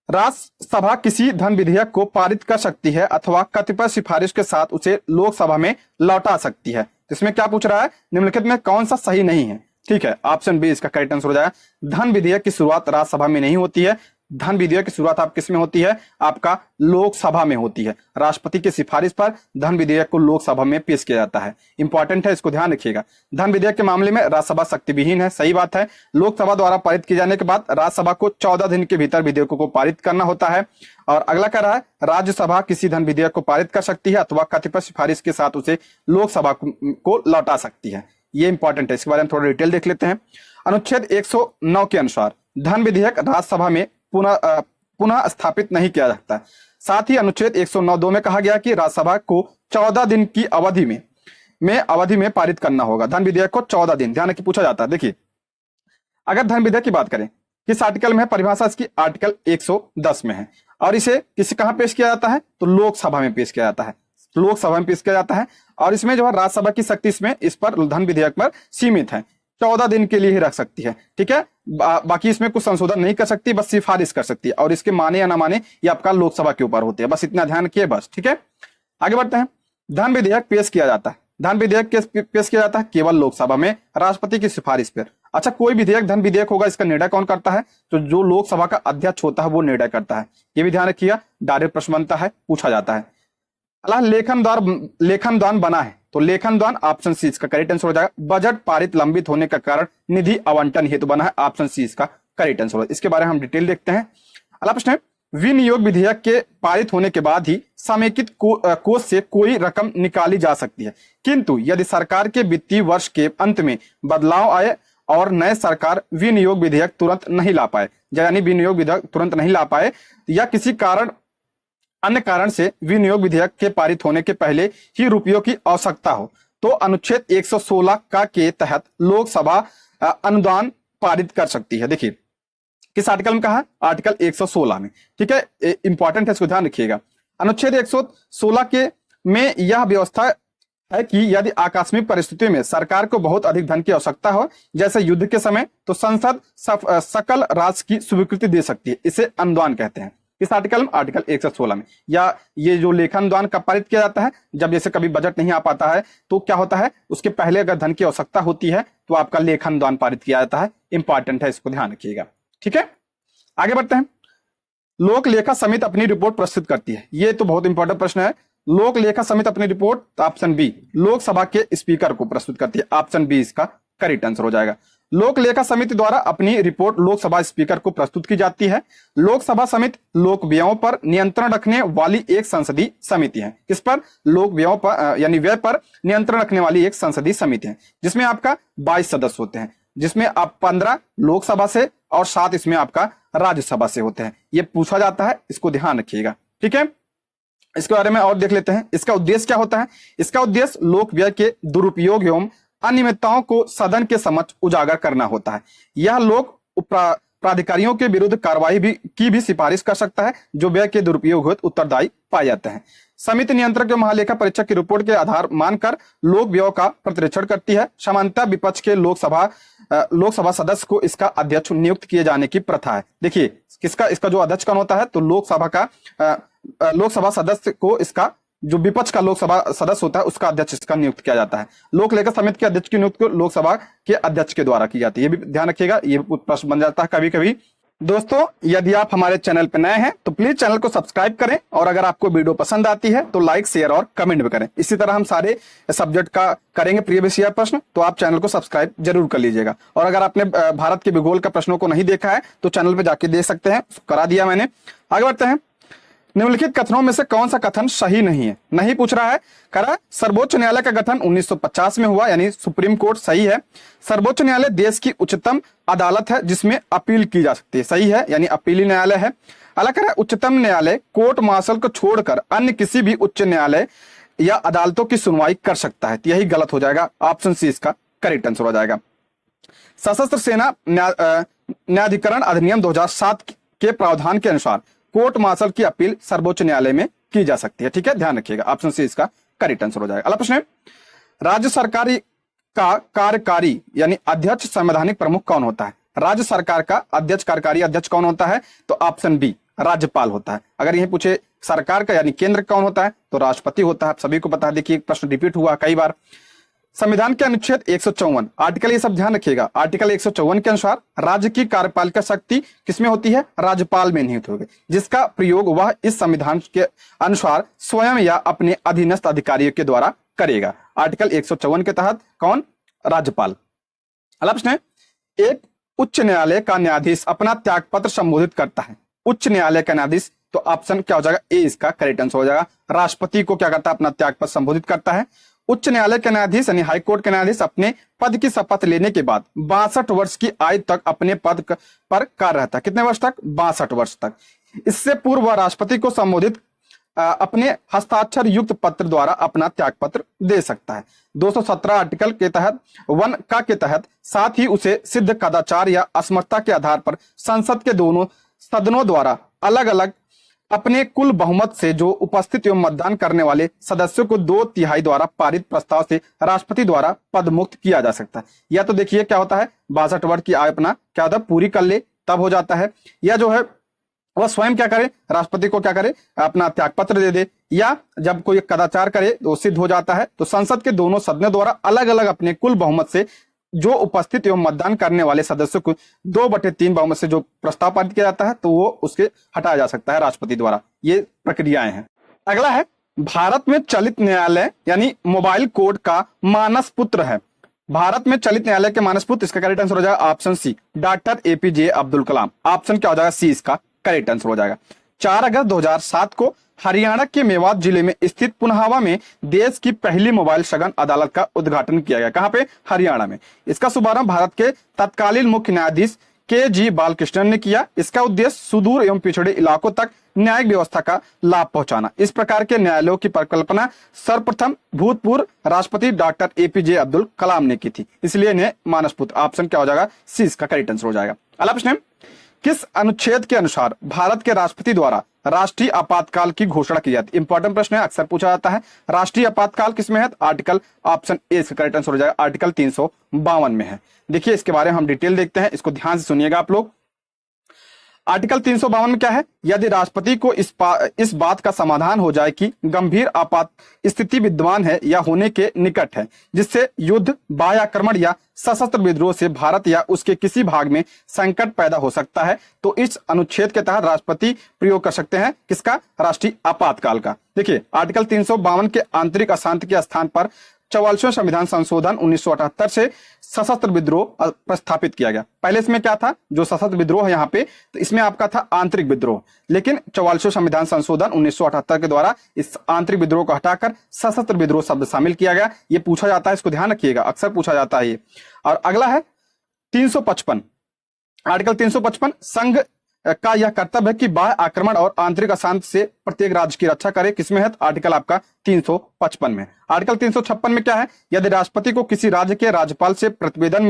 राज्यसभा किसी धन विधेयक को पारित कर सकती है अथवा कतिपय सिफारिश के साथ उसे लोकसभा में लौटा सकती है। इसमें क्या पूछ रहा है? निम्नलिखित में कौन सा सही नहीं है? ठीक है, ऑप्शन बी इसका करेक्ट आंसर हो जाएगा। धन विधेयक की शुरुआत राज्यसभा में नहीं होती है, धन विधेयक की शुरुआत आप किस में होती है? आपका लोकसभा में होती है। राष्ट्रपति की सिफारिश पर धन विधेयक को लोकसभा में पेश किया जाता है। इंपॉर्टेंट है, इसको ध्यान रखिएगा। धन विधेयक के मामले में राज्यसभा शक्तिविहीन है, सही बात है। लोकसभा द्वारा पारित किए जाने के बाद राज्यसभा को 14 दिन के भीतर विधेयकों को पारित करना होता है। और अगला कह रहा है, राज्यसभा किसी धन विधेयक को पारित कर सकती है अथवा कतिपय सिफारिश के साथ उसे लोकसभा को लौटा सकती है। ये इंपॉर्टेंट है, इसके बारे में थोड़ा डिटेल देख लेते हैं। अनुच्छेद 109 के अनुसार धन विधेयक राज्यसभा में पुनः स्थापित नहीं किया जाता। साथ ही अनुच्छेद 109(2) में कहा गया कि राज्यसभा को 14 दिन की अवधि में पारित करना होगा। धन विधेयक को 14 दिन, ध्यान रखिए, पूछा जाता है। देखिए, अगर धन विधेयक की बात करें, किस आर्टिकल में है परिभाषा इसकी? आर्टिकल 110 में है। और इसे कहां पेश किया जाता है? तो लोकसभा में पेश किया जाता है, लोकसभा में पेश किया जाता है। और इसमें जो है राज्यसभा की शक्ति इसमें इस पर धन विधेयक पर सीमित है, 14 दिन के लिए ही रख सकती है। ठीक है, बाकी इसमें कुछ संशोधन नहीं कर सकती, बस सिफारिश कर सकती है। और इसके माने या ना माने ये आपका लोकसभा के ऊपर होती है, बस इतना ध्यान रखिए बस। ठीक है, आगे बढ़ते हैं। धन विधेयक पेश किया जाता है, धन विधेयक पेश किया जाता है केवल लोकसभा में राष्ट्रपति की सिफारिश पर। अच्छा, कोई विधेयक धन विधेयक होगा, इसका निर्णय कौन करता है? तो जो लोकसभा का अध्यक्ष होता है वो निर्णय करता है। ये भी ध्यान रखिएगा, डायरेक्ट प्रश्न बनता है, पूछा जाता है। अल्लाह, लेखन दान बना है, तो लेखन दान ऑप्शन सी इसका करेक्ट आंसर हो जाएगा। बजट पारित लंबित होने का कारण निधि आवंटन हेतु बना है, ऑप्शन सी इसका करेक्ट आंसर होगा। इसके बारे में हम डिटेल देखते हैं। अगला प्रश्न है, विनियोग विधेयक के पारित होने के बाद ही समेकित कोष से कोई रकम निकाली जा सकती है, किंतु यदि सरकार के वित्तीय वर्ष के अंत में बदलाव आए और नए सरकार विनियोग विधेयक तुरंत नहीं ला पाए, यानी विनियोग विधेयक तुरंत नहीं ला पाए या किसी अन्य कारण से विनियोग विधेयक के पारित होने के पहले ही रुपयों की आवश्यकता हो, तो अनुच्छेद 116 के तहत लोकसभा अनुदान पारित कर सकती है। देखिए, किस आर्टिकल में कहा? आर्टिकल 116 में। ठीक है, इंपॉर्टेंट है, इसको ध्यान रखिएगा। अनुच्छेद 116 के में यह व्यवस्था है कि यदि आकस्मिक परिस्थितियों में सरकार को बहुत अधिक धन की आवश्यकता हो, जैसे युद्ध के समय, तो संसद सकल राशि की स्वीकृति दे सकती है। इसे अनुदान कहते हैं। इस आर्टिकल में, आर्टिकल 116 में। या ये जो लेखा अनुदान का पारित किया जाता है, जब जैसे कभी बजट नहीं आ पाता है तो क्या होता है, उसके पहले अगर धन की आवश्यकता होती है तो आपका लेखा अनुदान पारित किया जाता है। इंपॉर्टेंट है, इसको ध्यान रखिएगा। ठीक है, आगे बढ़ते हैं। लोक लेखा समिति अपनी रिपोर्ट प्रस्तुत करती है। ये तो बहुत इंपॉर्टेंट प्रश्न है। लोक लेखा समिति अपनी रिपोर्ट, ऑप्शन बी, लोकसभा के स्पीकर को प्रस्तुत करती है। ऑप्शन बी इसका करेक्ट आंसर हो जाएगा। लोक लेखा समिति द्वारा अपनी रिपोर्ट लोकसभा स्पीकर को प्रस्तुत की जाती है। लोकसभा समिति लोक व्ययों पर नियंत्रण रखने वाली एक संसदीय समिति है। किस पर? लोक व्ययों पर यानी व्यय पर नियंत्रण रखने वाली एक संसदीय समिति है, जिसमें आपका 22 सदस्य होते हैं, जिसमें आप 15 लोकसभा से और 7 इसमें आपका राज्यसभा से होते हैं। ये पूछा जाता है, इसको ध्यान रखिएगा। ठीक है, इसके बारे में और देख लेते हैं। इसका उद्देश्य क्या होता है? इसका उद्देश्य लोक व्यय के दुरुपयोग एवं अनियमितताओं को सदन के समक्ष उजागर करना होता है। यह लोक प्राधिकारियों के विरुद्ध कार्रवाई की भी सिफारिश कर सकता है, जो व्यय के दुरुपयोग हेतु उत्तरदायी पाए जाते हैं। समिति नियंत्रक एवं महालेखा परीक्षक की रिपोर्ट के आधार मानकर लोक व्यय का प्रतिरक्षण करती है। सामान्यतः विपक्ष के लोकसभा सदस्य को इसका अध्यक्ष नियुक्त किए जाने की प्रथा है। देखिए, इसका जो अध्यक्ष कौन होता है, तो लोकसभा सदस्य को, इसका जो विपक्ष का लोकसभा सदस्य होता है उसका अध्यक्ष इसका नियुक्त किया जाता है। लोक लेखा समिति के अध्यक्ष की नियुक्ति लोकसभा के अध्यक्ष के द्वारा की जाती है। ये भी ध्यान रखिएगा, ये प्रश्न बन जाता है कभी कभी। दोस्तों, यदि आप हमारे चैनल पर नए हैं तो प्लीज चैनल को सब्सक्राइब करें, और अगर आपको वीडियो पसंद आती है तो लाइक, शेयर और कमेंट भी करें। इसी तरह हम सारे सब्जेक्ट का करेंगे प्रीवियस ईयर प्रश्न, तो आप चैनल को सब्सक्राइब जरूर कर लीजिएगा। और अगर आपने भारत के भूगोल का प्रश्नों को नहीं देखा है तो चैनल पर जाके देख सकते हैं, करा दिया मैंने। आगे बढ़ते हैं। निम्नलिखित कथनों में से कौन सा कथन सही नहीं है? नहीं पूछ रहा है, करा सर्वोच्च न्यायालय का गठन 1950 में हुआ, यानी सुप्रीम कोर्ट, सही है। सर्वोच्च न्यायालय देश की उच्चतम अदालत है जिसमें अपील की जा सकती है, सही है, यानी अपीली न्यायालय है। अगला कह रहा है, उच्चतम न्यायालय कोर्ट मार्शल को छोड़कर अन्य किसी भी उच्च न्यायालय या अदालतों की सुनवाई कर सकता है, तो यही गलत हो जाएगा। ऑप्शन सी इसका करेक्ट आंसर हो जाएगा। सशस्त्र सेना न्यायाधिकरण अधिनियम 2007 के प्रावधान के अनुसार कोर्ट मार्शल की अपील सर्वोच्च न्यायालय में की जा सकती है। ठीक है, ध्यान रखिएगा, ऑप्शन सी इसका करेक्ट आंसर हो जाएगा। अगला प्रश्न है, राज्य सरकार का कार्यकारी यानी अध्यक्ष संवैधानिक प्रमुख कौन होता है? राज्य सरकार का अध्यक्ष, कार्यकारी अध्यक्ष कौन होता है? तो ऑप्शन बी, राज्यपाल होता है। अगर यही पूछे सरकार का यानी केंद्र कौन होता है, तो राष्ट्रपति होता है। आप सभी को पता है, देखिए प्रश्न रिपीट हुआ कई बार। संविधान के अनुच्छेद 154 आर्टिकल, ये सब ध्यान रखिएगा, आर्टिकल 154 के अनुसार राज्य की कार्यपालिका शक्ति किसमें होती है? राज्यपाल में निहित होगी, जिसका प्रयोग वह इस संविधान के अनुसार स्वयं या अपने अधीनस्थ अधिकारियों के द्वारा करेगा। आर्टिकल 154 के तहत कौन? राज्यपाल। अगला प्रश्न है, एक उच्च न्यायालय का न्यायाधीश अपना त्यागपत्र संबोधित करता है। उच्च न्यायालय का न्यायाधीश, तो ऑप्शन क्या हो जाएगा? ए इसका करेक्ट आंसर हो जाएगा। राष्ट्रपति को क्या करता है? अपना त्यागपत्र संबोधित करता है। उच्च न्यायालय के न्यायाधीश यानी हाईकोर्ट के न्यायाधीश अपने पद की शपथ लेने के बाद 62 वर्ष की आयु तक अपने पद पर कार्य रहता है। कितने वर्ष तक? 62 वर्ष तक। इससे पूर्व वह राष्ट्रपति को संबोधित अपने हस्ताक्षर युक्त पत्र द्वारा अपना त्यागपत्र दे सकता है। 217 आर्टिकल के तहत 1 का के तहत, साथ ही उसे सिद्ध कदाचार या असमर्थता के आधार पर संसद के दोनों सदनों द्वारा अलग अलग अपने कुल बहुमत से जो उपस्थित एवं मतदान करने वाले सदस्यों को 2/3 द्वारा पारित प्रस्ताव से राष्ट्रपति द्वारा पद मुक्त किया जा सकता है। या तो देखिए क्या होता है, 62 वर्ष की आयु अपना क्या होता है पूरी कर ले, तब हो जाता है। या जो है वह स्वयं क्या करे, राष्ट्रपति को क्या करे, अपना त्यागपत्र दे दे। या जब कोई कदाचार करे तो सिद्ध हो जाता है, तो संसद के दोनों सदनों द्वारा अलग अलग अपने कुल बहुमत से जो उपस्थित एवं मतदान करने वाले सदस्यों को 2/3 बहुमत से जो प्रस्ताव पारित किया जाता है, तो वो उसके हटाया जा सकता है राष्ट्रपति द्वारा। ये प्रक्रियाएं हैं। अगला है, भारत में चलित न्यायालय यानी मोबाइल कोड का मानस पुत्र है। भारत में चलित न्यायालय के मानस पुत्र, इसका करेक्ट आंसर हो जाएगा option C, doctor APJ Abdul Kalam. Option क्या हो जाएगा? सी इसका करेक्ट आंसर हो जाएगा। 4 अगस्त 2007 को हरियाणा के मेवात जिले में स्थित पुनहावा में देश की पहली मोबाइल सघन अदालत का उद्घाटन किया गया। कहां पे? हरियाणा में। इसका शुभारंभ भारत के तत्कालीन मुख्य न्यायाधीश KG बालकृष्णन ने किया। इसका उद्देश्य सुदूर एवं पिछड़े इलाकों तक न्यायिक व्यवस्था का लाभ पहुंचाना। इस प्रकार के न्यायालयों की परिकल्पना सर्वप्रथम भूतपूर्व राष्ट्रपति डॉक्टर APJ अब्दुल कलाम ने की थी, इसलिए इन्हें मानस पुत्र। ऑप्शन क्या हो जाएगा? सी इसका करेक्ट आंसर हो जाएगा। अगला प्रश्न, किस अनुच्छेद के अनुसार भारत के राष्ट्रपति द्वारा राष्ट्रीय आपातकाल की घोषणा की जाती है? इंपॉर्टेंट प्रश्न है, अक्सर पूछा जाता है। राष्ट्रीय आपातकाल किसमें है? आर्टिकल, ऑप्शन ए इसका करेक्ट आंसर हो जाएगा, आर्टिकल 352 में है। देखिए इसके बारे में हम डिटेल देखते हैं, इसको ध्यान से सुनिएगा आप लोग। आर्टिकल 352 में क्या है? यदि राष्ट्रपति को इस बात का समाधान हो जाए कि गंभीर आपात स्थिति विद्यमान है या होने के निकट है, जिससे युद्ध, बाह्य आक्रमण या सशस्त्र विद्रोह से भारत या उसके किसी भाग में संकट पैदा हो सकता है, तो इस अनुच्छेद के तहत राष्ट्रपति प्रयोग कर सकते हैं किसका? राष्ट्रीय आपातकाल का। देखिए आर्टिकल 352 के आंतरिक अशांति के स्थान पर 44वें संविधान संशोधन 1978 से सशस्त्र विद्रोह प्रस्थापित किया गया। पहले इसमें क्या था? जो सशस्त्र विद्रोह है यहाँ पे, तो इसमें आपका था आंतरिक विद्रोह, लेकिन 44वें संविधान संशोधन 1978 के द्वारा इस आंतरिक विद्रोह को हटाकर सशस्त्र विद्रोह शब्द शामिल किया गया। ये पूछा जाता है, इसको ध्यान रखिएगा, अक्सर पूछा जाता है ये। और अगला है 355, आर्टिकल 355, संघ का यह कर्तव्य है कि बाह्य आक्रमण और आंतरिक अशांति से प्रत्येक राज्य की रक्षा करे। किसमें है? आर्टिकल आपका 355 में। आर्टिकल 356 में क्या है? यदि राष्ट्रपति को किसी राज्य के राज्यपाल से प्रतिवेदन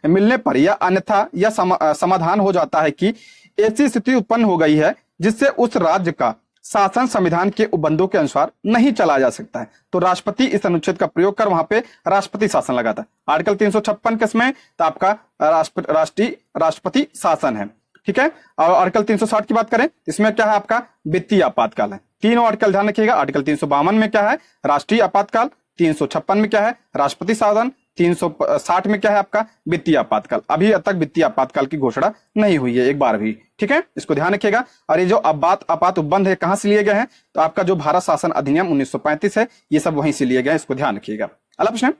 मिलने पर या अन्यथा यह समाधान हो जाता है कि ऐसी स्थिति उत्पन्न हो गई है जिससे उस राज्य का शासन संविधान के उपबंधों के अनुसार नहीं चलाया जा सकता है, तो राष्ट्रपति इस अनुच्छेद का प्रयोग कर वहां पे राष्ट्रपति शासन लगाता है। आर्टिकल 356 किसमें? तो आपका राष्ट्रपति शासन है, ठीक है। और आर्टिकल 360 की बात करें, इसमें क्या है? आपका वित्तीय आपातकाल है। तीनों आर्टिकल ध्यान रखिएगा। आर्टिकल 352 में क्या है? राष्ट्रीय आपातकाल। 356 में क्या है? राष्ट्रपति शासन। 360 में क्या है? आपका वित्तीय आपातकाल। अभी तक वित्तीय आपातकाल की घोषणा नहीं हुई है एक बार भी, ठीक है, इसको ध्यान रखिएगा। और ये जो आपात उपबंध है कहां से लिए गए हैं? तो आपका जो भारत शासन अधिनियम 1935 है, ये सब वहीं से लिए गए हैं, इसको ध्यान रखिएगा। अगला प्रश्न,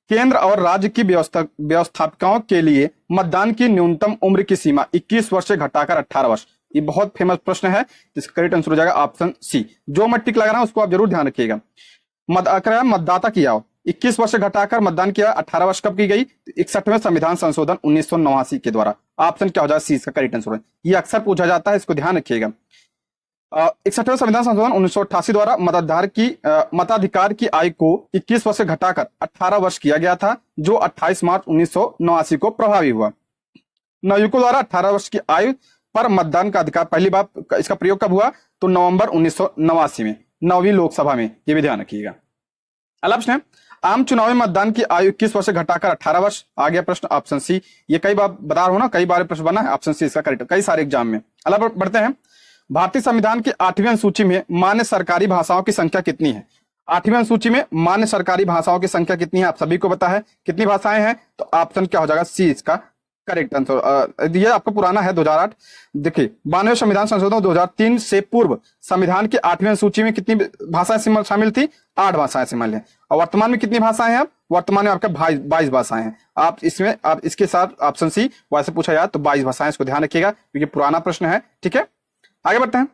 केंद्र और राज्य की व्यवस्थापकों के लिए मतदान की न्यूनतम उम्र की सीमा 21 वर्ष से घटाकर 18 वर्ष। ये बहुत फेमस प्रश्न है, इसका करेक्ट आंसर हो जाएगा ऑप्शन सी। जो मैं टिक लगा रहा हूं उसको आप जरूर ध्यान रखिएगा। मतदाता किया हो 21 वर्ष से घटाकर मतदान किया 18 वर्ष कब की गई? 61वें संविधान संशोधन 1989 के द्वारा। ऑप्शन क्या हो जाएगा? सी इसका करेक्ट आंसर है। ये अक्सर पूछा जाता है, इसको ध्यान रखिएगा। 61वें संविधान संशोधन 1988 द्वारा मताधिकार की आयु को 21 वर्ष से घटाकर 18 वर्ष किया गया था, जो 28 मार्च 1989 को प्रभावी हुआ। नवयुवकों द्वारा 18 वर्ष की आयु पर मतदान का अधिकार पहली बार इसका प्रयोग कब हुआ? तो नवंबर 1989 में, 9वीं लोकसभा में। ये भी ध्यान रखिएगा। अगला प्रश्न है, आम चुनाव में मतदान की आयु 21 वर्ष से घटाकर 18 वर्ष। आ गया प्रश्न ऑप्शन सी। ये कई बार बता रहा हूं ना, कई बार प्रश्न बना है, ऑप्शन सी इसका करेक्ट, कई सारे एग्जाम में। अगला बढ़ते हैं, भारतीय संविधान की 8वीं अनुसूची में मान्य सरकारी भाषाओं की संख्या कितनी है? 8वीं अनुसूची में मान्य सरकारी भाषाओं की संख्या कितनी है? आप सभी को पता है कितनी भाषाएं हैं, तो ऑप्शन क्या हो जाएगा? सी इसका करेक्ट आंसर। ये आपका पुराना है 2008। देखिए 92वें संविधान संशोधन 2003 से पूर्व संविधान की 8वीं अनुसूची में कितनी भाषाएं शामिल थी? 8 भाषाएं शामिल है। और वर्तमान में कितनी भाषाएं हैं? अब वर्तमान में आपका 22 भाषाएं हैं। आप इसके साथ ऑप्शन सी वैसे पूछा जाए तो 22 भाषाएं, इसको ध्यान रखिएगा क्योंकि पुराना प्रश्न है, ठीक है। आगे बढ़ते हैं,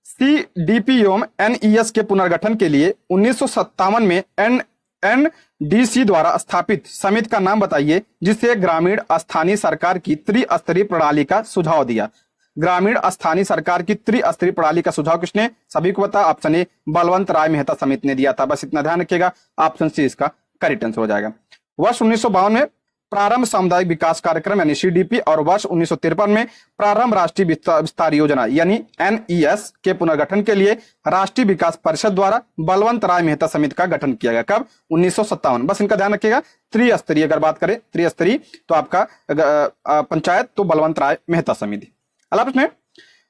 सीडीपी एवं एनईएस के पुनर्गठन के लिए 1957 में एनडीसी द्वारा स्थापित समिति का नाम बताइए जिससे ग्रामीण स्थानीय सरकार की त्रिस्तरीय प्रणाली का सुझाव दिया। ग्रामीण स्थानीय सरकार की त्रिस्तरीय प्रणाली का सुझाव किसने? सभी को पता, ऑप्शन ए बलवंत राय मेहता समिति ने दिया था। बस इतना ध्यान रखिएगा, ऑप्शन सी इसका करेक्ट आंसर हो जाएगा। वर्ष 1952 में प्रारंभ सामुदायिक विकास कार्यक्रम यानी सीडीपी और वर्ष 1953 में प्रारंभ राष्ट्रीय विस्तार योजना यानी एनईएस के पुनर्गठन के लिए राष्ट्रीय विकास परिषद द्वारा बलवंत राय मेहता समिति का गठन किया गया। कब? 1957। बस इनका ध्यान रखिएगा। त्रिस्तरीय अगर बात करें त्रिस्तरीय तो आपका पंचायत तो बलवंत राय मेहता समिति। अगला प्रश्न,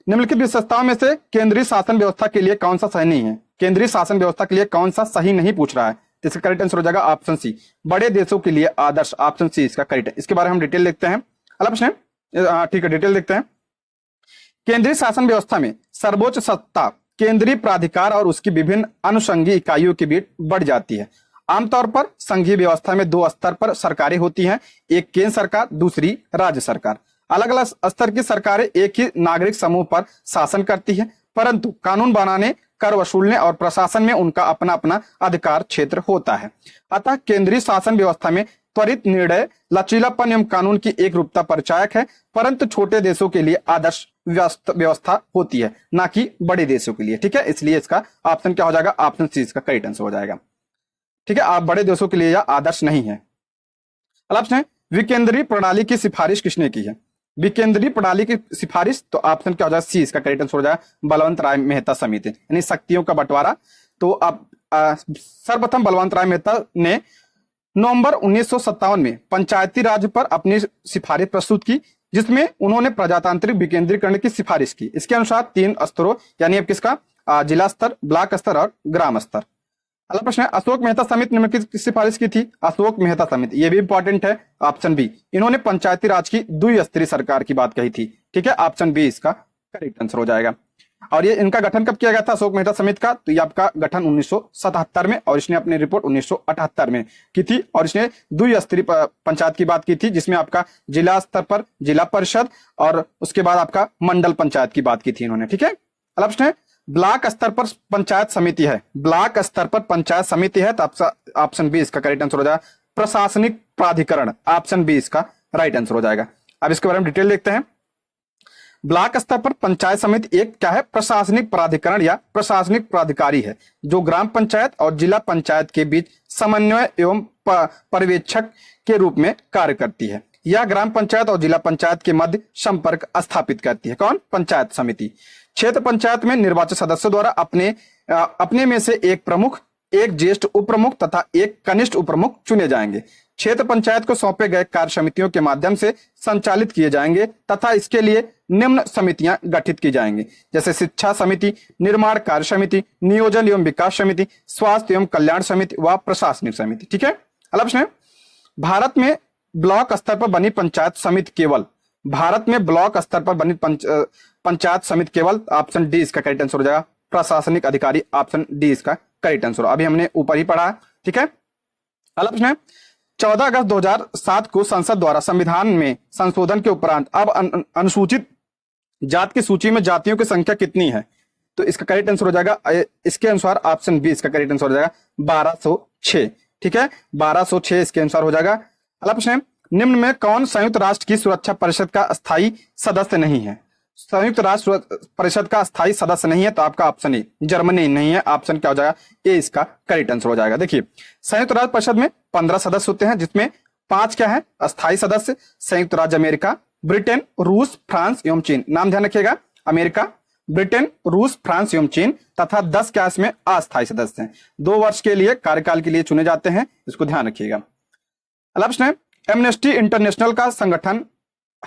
निम्नलिखित विशेषताओं में से केंद्रीय शासन व्यवस्था के लिए कौन सा सही नहीं है? केंद्रीय शासन व्यवस्था के लिए कौन सा सही नहीं पूछ रहा है, इसका करेक्ट आंसर हो जाएगा ऑप्शन सी, बड़े देशों के लिए आदर्श। ऑप्शन सी इसका करेक्ट है। इसके बारे में हम डिटेल देखते हैं। अगला प्रश्न, ठीक है, डिटेल देखते हैं। केंद्रीय शासन व्यवस्था में सर्वोच्च सत्ता केंद्रीय प्राधिकार और उसकी विभिन्न अनुषंगी इकाइयों के बीच बढ़ जाती है। आमतौर पर संघीय व्यवस्था में 2 स्तर पर सरकारें होती हैं, एक केंद्र सरकार, दूसरी राज्य सरकार। अलग अलग स्तर की सरकारें एक ही नागरिक समूह पर शासन करती है, परंतु कानून बनाने, कर वसूलने और प्रशासन में उनका अपना अपना अधिकार क्षेत्र होता है। अतः केंद्रीय शासन व्यवस्था में त्वरित निर्णय, लचीलापन एवं कानून की एक रूपता परिचायक है, परंतु छोटे देशों के लिए आदर्श व्यवस्था होती है, ना कि बड़े देशों के लिए, ठीक है। इसलिए इसका ऑप्शन क्या हो जाएगा? ऑप्शन सी इसका करेक्ट आंसर हो जाएगा, ठीक है। आप बड़े देशों के लिए यह आदर्श नहीं है। अगला प्रश्न है, विकेंद्रीय प्रणाली की सिफारिश किसने की है? विकेंद्रीय प्रणाली की सिफारिश, तो ऑप्शन क्या हो जाएगा, सी इसका करेक्ट आंसर हो जाएगा बलवंत राय मेहता समिति, यानी शक्तियों का बंटवारा। तो अब सर्वप्रथम बलवंत राय मेहता ने नवंबर 1957 में पंचायती राज पर अपनी सिफारिश प्रस्तुत की, जिसमें उन्होंने प्रजातांत्रिक विकेंद्रीकरण की सिफारिश की। इसके अनुसार 3 स्तरों, यानी अब किसका, जिला स्तर, ब्लॉक स्तर और ग्राम स्तर। अगला प्रश्न है, अशोक मेहता समिति ने किसकी सिफारिश की थी, अशोक मेहता समिति, ये भी इंपॉर्टेंट है, ऑप्शन बी। इन्होंने पंचायती राज की द्विस्तरीय सरकार की बात कही थी, ठीक है, ऑप्शन बी इसका करेक्ट आंसर हो जाएगा। और ये इनका गठन कब किया गया था अशोक मेहता समिति का, तो ये आपका गठन 1977 में, और इसने अपनी रिपोर्ट 1978 में की थी, और इसने द्विस्तरीय पंचायत की बात की थी, जिसमें आपका जिला स्तर पर जिला परिषद और उसके बाद आपका मंडल पंचायत की बात की थी इन्होंने, ठीक है। अगला प्रश्न है, ब्लॉक स्तर पर पंचायत समिति है, ब्लॉक स्तर पर पंचायत समिति है, तो ऑप्शन बी इसका करेक्ट आंसर हो जाएगा प्रशासनिक प्राधिकरण, ऑप्शन बी इसका राइट आंसर हो जाएगा। अब इसके बारे में डिटेल देखते हैं। ब्लॉक स्तर पर पंचायत समिति एक क्या है, प्रशासनिक प्राधिकरण या प्रशासनिक प्राधिकारी है, जो ग्राम पंचायत और जिला पंचायत के बीच समन्वय एवं पर्यवेक्षक के रूप में कार्य करती है। यह ग्राम पंचायत और जिला पंचायत के मध्य संपर्क स्थापित करती है। कौन, पंचायत समिति। क्षेत्र पंचायत में निर्वाचित सदस्यों द्वारा अपने में से एक प्रमुख, एक ज्येष्ठ उप प्रमुख तथा एक कनिष्ठ उप प्रमुख चुने जाएंगे। क्षेत्र पंचायत को सौंपे गए कार्य समितियों के माध्यम से संचालित किए जाएंगे तथा इसके लिए निम्न समितियां गठित की जाएंगी, जैसे शिक्षा समिति, निर्माण कार्य समिति, नियोजन एवं विकास समिति, स्वास्थ्य एवं कल्याण समिति व प्रशासनिक समिति, ठीक है। अगला प्रश्न है, भारत में ब्लॉक स्तर पर बनी पंचायत समिति केवल, भारत में ब्लॉक स्तर पर बनी पंचायत समिति केवल, ऑप्शन डी इसका करेक्ट आंसर हो जाएगा प्रशासनिक अधिकारी, ऑप्शन डी इसका करेक्ट आंसर। अभी हमने ऊपर ही पढ़ा, ठीक है। अगला प्रश्न है, 14 अगस्त 2007 को संसद द्वारा संविधान में संशोधन के उपरांत अब अनुसूचित जात की सूची में जातियों की संख्या कितनी है, तो इसका करेक्ट आंसर हो जाएगा, इसके अनुसार ऑप्शन बी इसका करेक्ट आंसर हो जाएगा 1206, ठीक है, 1206 इसके अनुसार हो जाएगा। अगला प्रश्न है, निम्न में कौन संयुक्त राष्ट्र की सुरक्षा परिषद का स्थायी सदस्य नहीं है, संयुक्त राष्ट्र परिषद का स्थायी सदस्य नहीं है, तो आपका ऑप्शन ए जर्मनी नहीं है, ऑप्शन क्या हो जाएगा, ए इसका करेक्ट आंसर हो जाएगा। देखिए, संयुक्त राष्ट्र परिषद में 15 सदस्य होते हैं, जिसमें 5 क्या है अस्थायी सदस्य, संयुक्त राज्य अमेरिका, ब्रिटेन, रूस, फ्रांस एवं चीन, नाम ध्यान रखिएगा, अमेरिका, ब्रिटेन, रूस, फ्रांस एवं चीन, तथा 10 क्या इसमें अस्थायी सदस्य हैं, 2 वर्ष के लिए कार्यकाल के लिए चुने जाते हैं, इसको ध्यान रखिएगा। अगला प्रश्न है, एमनेस्टी इंटरनेशनल का संगठन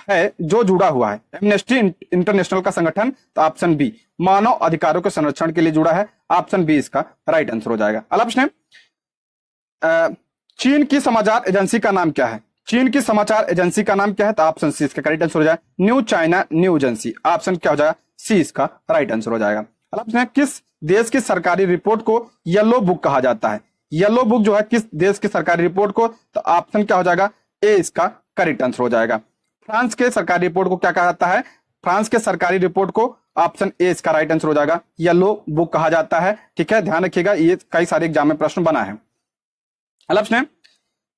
है जो जुड़ा हुआ है, एमनेस्टी इंटरनेशनल का संगठन, तो ऑप्शन बी मानव अधिकारों के संरक्षण के लिए जुड़ा है, ऑप्शन बी इसका राइट आंसर हो जाएगा। अगला प्रश्न है, चीन की समाचार एजेंसी का नाम क्या है, चीन की समाचार एजेंसी का नाम क्या है, तो ऑप्शन सी इसका करेक्ट आंसर हो जाएगा new China new agency, option क्या हो जाएगा, सी इसका राइट आंसर हो जाएगा। अगला प्रश्न है, किस देश की सरकारी रिपोर्ट को येलो बुक कहा जाता है, येलो बुक जो है किस देश की सरकारी रिपोर्ट को, तो ऑप्शन क्या हो जाएगा, ए इसका करेक्ट आंसर हो जाएगा। फ्रांस के सरकारी रिपोर्ट को क्या कहा जाता है, फ्रांस के सरकारी रिपोर्ट को ऑप्शन ए इसका राइट आंसर हो जाएगा येलो बुक कहा जाता है, ठीक है, ध्यान रखिएगा, ये कई सारे एग्जाम में प्रश्न बना है। अगला प्रश्न है,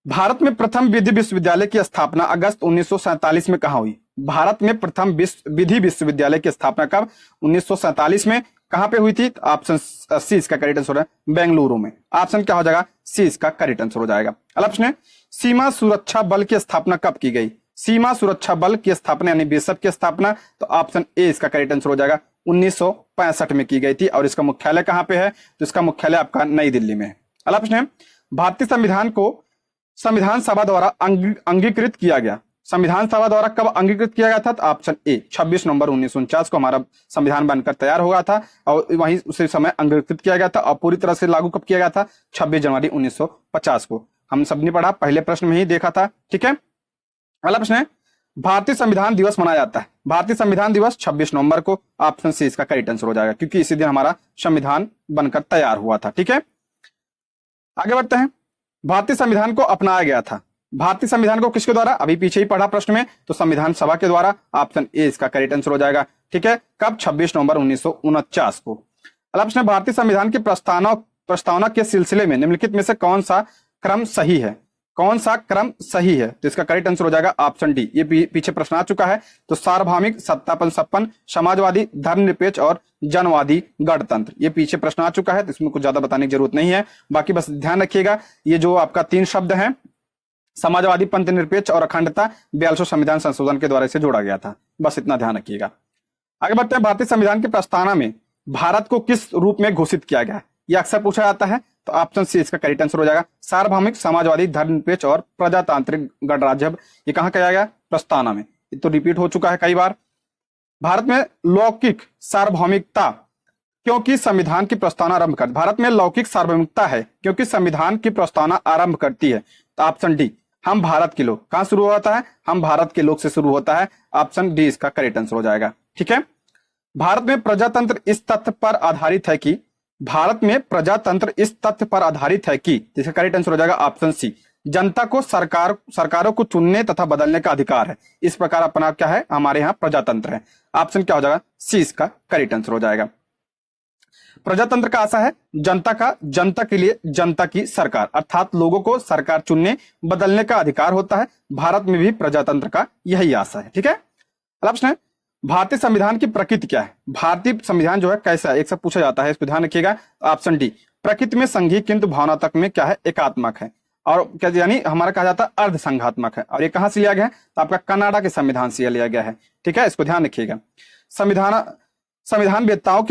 भारत में प्रथम विधि विश्वविद्यालय की स्थापना अगस्त 1947 में कहां हुई, भारत में प्रथम विधि विश्वविद्यालय की स्थापना कब, 1947 में, कहां पे हुई थी, ऑप्शन सी इसका करेक्ट आंसर है बेंगलुरु में, ऑप्शन क्या हो जाएगा, सी इसका करेक्ट आंसर हो जाएगा। अगला प्रश्न है, सीमा सुरक्षा बल की स्थापना कब की गई, सीमा सुरक्षा बल की स्थापना यानी बीएसएफ की स्थापना, तो ऑप्शन ए इसका करेक्ट आंसर हो जाएगा 1965 में की गई थी, और इसका मुख्यालय कहां पे है, तो इसका मुख्यालय आपका नई दिल्ली में है। अगला प्रश्न है, भारतीय संविधान को संविधान सभा द्वारा अंगीकृत किया गया, संविधान सभा द्वारा कब अंगीकृत किया गया था, तो ऑप्शन ए 26 नवंबर 1949 को हमारा संविधान बनकर तैयार हुआ था, और वहीं उसी समय अंगीकृत किया गया था, और पूरी तरह से लागू कब किया गया था, 26 जनवरी 1950 को, हम सबने पढ़ा, पहले प्रश्न में ही देखा था, ठीक है। अगला प्रश्न है, भारतीय संविधान दिवस मनाया जाता है, भारतीय संविधान दिवस 26 नवंबर को, ऑप्शन सी इसका करेक्ट आंसर हो जाएगा, क्योंकि इसी दिन हमारा संविधान बनकर तैयार हुआ था, ठीक है। आगे बढ़ते हैं, भारतीय संविधान को अपनाया गया था, भारतीय संविधान को किसके द्वारा, अभी पीछे ही पढ़ा प्रश्न में, तो संविधान सभा के द्वारा, ऑप्शन ए इसका करेक्ट आंसर हो जाएगा, ठीक है, कब, 26 नवंबर 1949 को। अगला प्रश्न है, भारतीय संविधान की प्रस्तावना के सिलसिले में निम्नलिखित में से कौन सा क्रम सही है, कौन सा क्रम सही है, तो इसका करेक्ट आंसर हो जाएगा ऑप्शन डी, ये पीछे प्रश्न आ चुका है, तो सार्वभौमिक, सत्तापन संपन्न, समाजवादी, धर्मनिरपेक्ष और जनवादी गणतंत्र, ये पीछे प्रश्न आ चुका है, तो इसमें कुछ ज्यादा बताने की जरूरत नहीं है, बाकी बस ध्यान रखिएगा, ये जो आपका 3 शब्द हैं, समाजवादी, पंथ निरपेक्ष और अखंडता 42 संविधान संशोधन के द्वारा इसे जोड़ा गया था। बस इतना ध्यान रखिएगा। आगे बढ़ते हैं। भारतीय संविधान की प्रस्तावना में भारत को किस रूप में घोषित किया गया है? यह अक्सर पूछा जाता है, तो ऑप्शन सी इसका करेक्ट आंसर हो जाएगा। सार्वभौमिक, समाजवादी, धर्मनिरपेक्ष और प्रजातांत्रिक गणराज्य। ये कहां किया गया? प्रस्तावना में। ये तो रिपीट हो चुका है कई बार। भारत में लौकिक सार्वभौमिकता क्योंकि संविधान की प्रस्तावना आरंभ करती, भारत में लौकिक सार्वभौमिकता है क्योंकि संविधान की प्रस्तावना आरंभ करती है। तो ऑप्शन डी, हम भारत के लोग। कहां शुरू होता है? हम भारत के लोग से शुरू होता है। ऑप्शन डी इसका करेक्ट आंसर हो जाएगा। ठीक है। भारत में प्रजातंत्र इस तथ्य पर आधारित है कि, भारत में प्रजातंत्र इस तथ्य पर आधारित है कि, इसका करेक्ट आंसर हो जाएगा ऑप्शन सी, जनता को सरकारों को चुनने तथा बदलने का अधिकार है। इस प्रकार अपना क्या है? हमारे यहाँ प्रजातंत्र है। ऑप्शन क्या हो जाएगा? सी इसका करेक्ट आंसर हो जाएगा। प्रजातंत्र का आशा है जनता के लिए जनता की सरकार, अर्थात लोगों को सरकार चुनने बदलने का अधिकार होता है। भारत में भी प्रजातंत्र का यही आशा है। ठीक है। अगला प्रश्न है, भारतीय संविधान की प्रकृति क्या है? भारतीय संविधान जो है कैसा है? एक सब पूछा जाता है, इसको ध्यान रखिएगा। ऑप्शन डी, प्रकृति में संघीय किंतु भावनात्मक में क्या है? एकात्मक है। और क्या यानी हमारा कहा जाता है अर्ध संघात्मक है। और ये कहां से लिया गया है? तो आपका कनाडा के संविधान से लिया गया है। ठीक है, इसको ध्यान रखिएगा। संविधान वेत्ताओं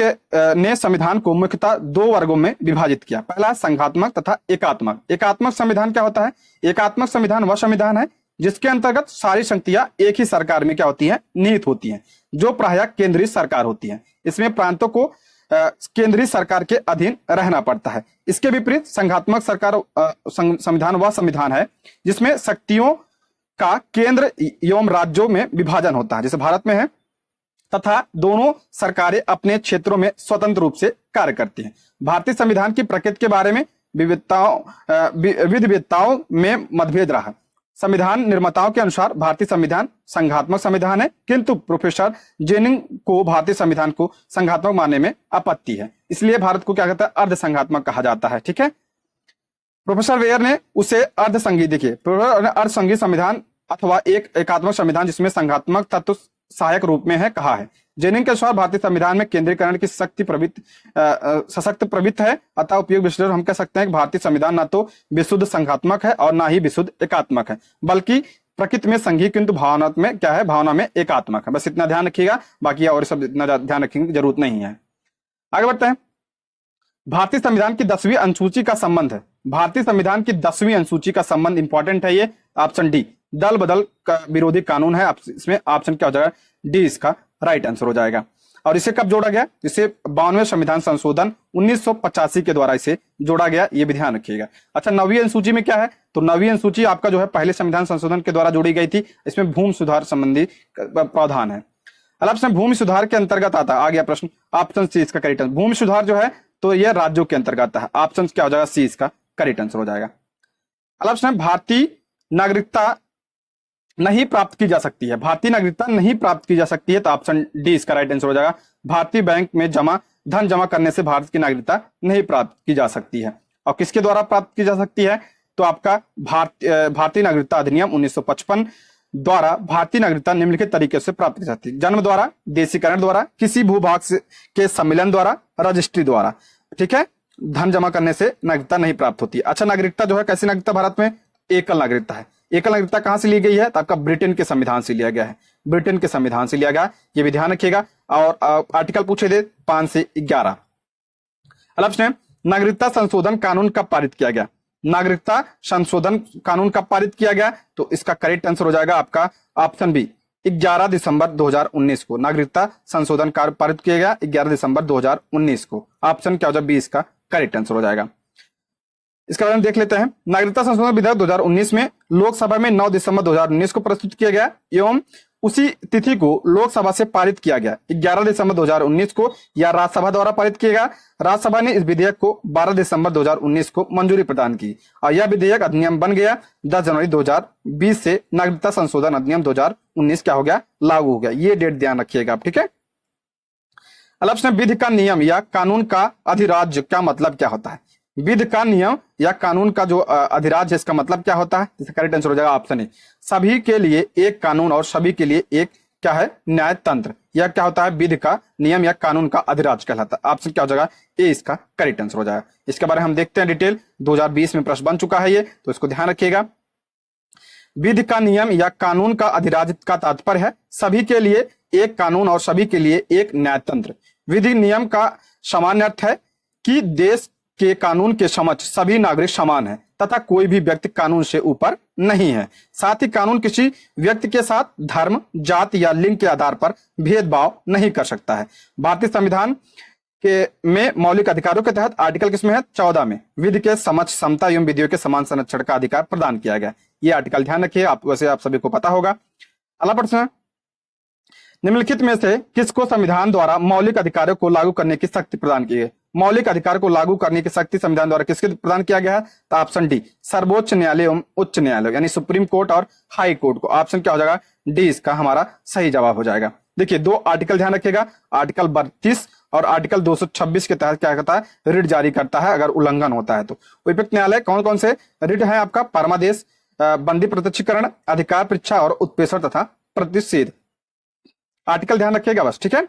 ने संविधान को मुख्यतः दो वर्गों में विभाजित किया। पहला संघात्मक तथा एकात्मक। एकात्मक संविधान क्या होता है? एकात्मक संविधान वह संविधान है जिसके अंतर्गत सारी शक्तियां एक ही सरकार में क्या होती हैं? निहित होती हैं, जो प्रायः केंद्रीय सरकार होती है। इसमें प्रांतों को केंद्रीय सरकार के अधीन रहना पड़ता है। इसके विपरीत संघात्मक संविधान वह संविधान है जिसमें शक्तियों का केंद्र एवं राज्यों में विभाजन होता है, जैसे भारत में है, तथा दोनों सरकारें अपने क्षेत्रों में स्वतंत्र रूप से कार्य करती हैं। भारतीय संविधान की प्रकृति के बारे में विविधताओं में मतभेद रहा। संविधान निर्माताओं के अनुसार भारतीय संविधान संघात्मक संविधान है, किंतु प्रोफेसर जेनिंग को भारतीय संविधान को संघात्मक मानने में आपत्ति है। इसलिए भारत को क्या कहता है? अर्ध संघात्मक कहा जाता है। ठीक है। प्रोफेसर वेयर ने उसे अर्ध संघीय, देखिए अर्ध संघीय संविधान अथवा एक एकात्मक संविधान जिसमें संघात्मक तत्व सहायक रूप में है कहा है। जेनिंग के अनुसार भारतीय संविधान में केंद्रीकरण की सशक्त प्रवृत्ति है। अतः उपयोग विश्लेषण हम कह सकते हैं कि भारतीय संविधान न तो विशुद्ध संघात्मक है और ना ही विशुद्ध एकात्मक है, बल्कि प्रकृति में संघीय किंतु भावना में क्या है? भावना में एकात्मक है। बस इतना ध्यान रखिएगा, बाकी और सब इतना ध्यान रखने की जरूरत नहीं है। आगे बढ़ते हैं। भारतीय संविधान की 10वीं अनुसूची का संबंध है। भारतीय संविधान की 10वीं अनुसूची का संबंध इंपॉर्टेंट है। ये ऑप्शन डी, दल बदल का विरोधी कानून है। इसमें ऑप्शन क्या हो जाएगा? डी इसका राइट आंसर हो जाएगा। और इसे कब जोड़ा गया? इसे 92वें संविधान संशोधन 1985 के द्वारा इसे जोड़ा गया, ये भी ध्यान रखिएगा। अच्छा, 9वीं अनुसूची में क्या है? तो 9वीं अनुसूची आपका जो है पहले संविधान संशोधन के द्वारा जोड़ी गई थी। इसमें भूमि सुधार संबंधी प्रावधान है। अब भूमि सुधार के अंतर्गत आता है, आ गया प्रश्न, ऑप्शन सी इसका करेक्ट आंसर। भूमि सुधार जो है तो यह राज्यों के अंतर्गत है। ऑप्शन क्या हो जाएगा? सी इसका करेक्ट आंसर हो जाएगा। अब भारतीय नागरिकता नहीं प्राप्त की जा सकती है। भारतीय नागरिकता नहीं प्राप्त की जा सकती है, तो ऑप्शन डी इसका राइट आंसर हो जाएगा। भारतीय बैंक में धन जमा करने से भारत की नागरिकता नहीं प्राप्त की जा सकती है। और किसके द्वारा प्राप्त की जा सकती है? तो आपका भारतीय नागरिकता अधिनियम 1955 द्वारा भारतीय नागरिकता निम्नलिखित तरीके से प्राप्त की जाती है। जन्म द्वारा, देशीकरण द्वारा, किसी भूभाग के सम्मेलन द्वारा, रजिस्ट्री द्वारा। ठीक है। धन जमा करने से नागरिकता नहीं प्राप्त होती। अच्छा, नागरिकता जो है कैसी नागरिकता भारत में? एकल नागरिकता है। एकल नागरिकता कहां से ली गई है? तो आपका ब्रिटेन के संविधान से लिया गया है। ब्रिटेन के संविधान से लिया गया, ये भी ध्यान रखिएगा। और आर्टिकल पूछे थे 5 से 11। प्रश्न, नागरिकता संशोधन कानून कब पारित किया गया? नागरिकता संशोधन कानून कब पारित किया गया? तो इसका करेक्ट आंसर हो जाएगा आपका ऑप्शन बी, 11 दिसंबर 2019 को नागरिकता संशोधन कार्य पारित किया गया। 11 दिसंबर 2019 को। ऑप्शन क्या हो जाएगा? बी इसका करेक्ट आंसर हो जाएगा। इसके बारे में देख लेते हैं। नागरिकता संशोधन विधेयक 2019 में लोकसभा में 9 दिसंबर 2019 को प्रस्तुत किया गया एवं उसी तिथि को लोकसभा से पारित किया गया 11 दिसंबर 2019 को, या राज्यसभा द्वारा पारित किया गया। राज्यसभा ने इस विधेयक को 12 दिसंबर 2019 को मंजूरी प्रदान की और यह विधेयक अधिनियम बन गया 10 जनवरी 2020 से नागरिकता संशोधन अधिनियम 2019 क्या हो गया? लागू हो गया। ये डेट ध्यान रखिएगा आप। ठीक है। विधि का नियम या कानून का अधिराज्य का मतलब क्या होता है? विधि का नियम या कानून का जो अधिराज्य है इसका मतलब क्या होता है? इसका करेक्ट आंसर हो जाएगा ऑप्शन ए, सभी के लिए एक कानून और सभी के लिए एक क्या है? न्याय तंत्र। यह क्या होता है? विधि का नियम या कानून का अधिराज्य कहलाता है। ऑप्शन क्या हो जाएगा? ए इसका करेक्ट आंसर हो जाएगा। इसके बारे में हम देखते हैं डिटेल। 2020 में प्रश्न बन चुका है ये, तो इसको ध्यान रखिएगा। विधि का नियम या कानून का अधिराज्य का तात्पर्य है सभी के लिए एक कानून और सभी के लिए एक न्यायतंत्र। विधि नियम का सामान्य अर्थ है कि देश के कानून के समक्ष सभी नागरिक समान हैं तथा कोई भी व्यक्ति कानून से ऊपर नहीं है। साथ ही कानून किसी व्यक्ति के साथ धर्म, जाति या लिंग के आधार पर भेदभाव नहीं कर सकता है। भारतीय संविधान के में मौलिक अधिकारों के तहत आर्टिकल किसमें है? 14 में विधि के समक्ष समता एवं विधियों के समान संरक्षण का अधिकार प्रदान किया गया। ये आर्टिकल ध्यान रखिए, आप वैसे आप सभी को पता होगा। अगला प्रश्न, निम्नलिखित में से किसको संविधान द्वारा मौलिक अधिकारों को लागू करने की शक्ति प्रदान की है? मौलिक अधिकार को लागू करने की शक्ति संविधान द्वारा किसके प्रदान किया गया है? तो ऑप्शन डी, सर्वोच्च न्यायालय एवं उच्च न्यायालय यानी सुप्रीम कोर्ट और हाई कोर्ट को। ऑप्शन क्या हो जाएगा? डी इसका हमारा सही जवाब हो जाएगा। देखिए दो आर्टिकल ध्यान रखिएगा, आर्टिकल 32 और आर्टिकल 226 के तहत क्या करता है? रिट जारी करता है अगर उल्लंघन होता है तो। उपयुक्त न्यायालय कौन कौन से रिट है आपका? परमादेश, बंदी प्रत्यक्षीकरण, अधिकार परीक्षा और उत्प्रेषण तथा प्रतिषेध। आर्टिकल ध्यान रखिएगा बस, ठीक है।